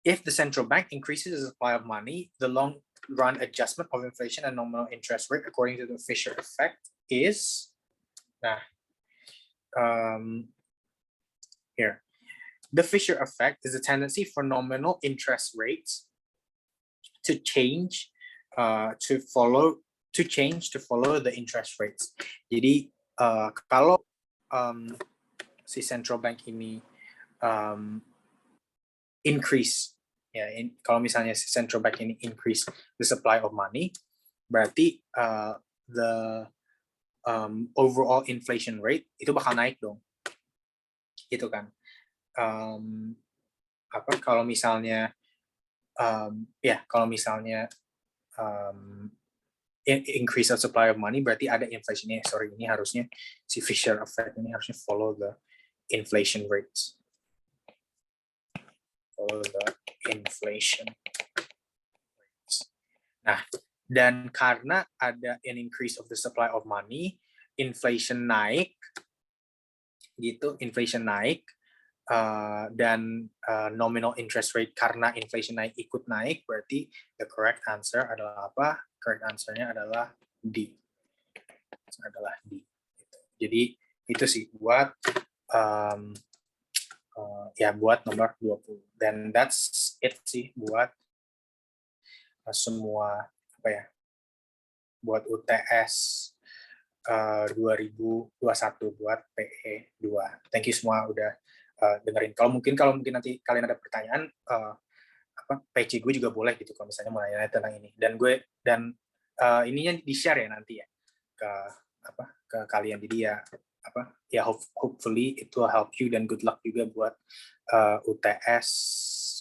If the central bank increases the supply of money, the long-run adjustment of inflation and nominal interest rate according to the Fisher effect is, here. The Fisher effect is a tendency for nominal interest rates to change to follow the interest rates. Jadi kalau si central bank ini increase kalau misalnya si central bank ini increase the supply of money, berarti the overall inflation rate itu bakal naik dong. Gitu kan. Kalau misalnya increase of supply of money berarti ada inflation-nya. Sorry, ini harusnya si Fisher effect ini harusnya follow the inflation rates. Follow the inflation rates. Nah, dan karena ada an increase of the supply of money, inflation naik gitu, inflation naik. Dan nominal interest rate karena inflation naik ikut naik, berarti the correct answer adalah apa? Correct answer-nya adalah D. Jadi itu sih buat buat nomor 20. Dan that's it sih buat semua buat UTS 2021 buat PE2. Thank you semua udah dengerin. Kalau mungkin nanti kalian ada pertanyaan, PC gue juga boleh gitu kalau misalnya mau nanya tentang ini. Dan ininya di-share ya nanti ya ke kalian. Jadi hopefully it will help you, dan good luck juga buat UTS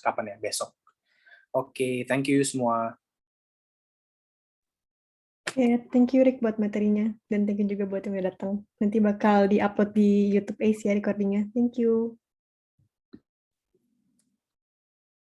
kapan ya, besok. Oke, thank you semua. Thank you Rick buat materinya, dan thank you juga buat yang udah datang. Nanti bakal di-upload di YouTube Ace ya recordingnya. Thank you.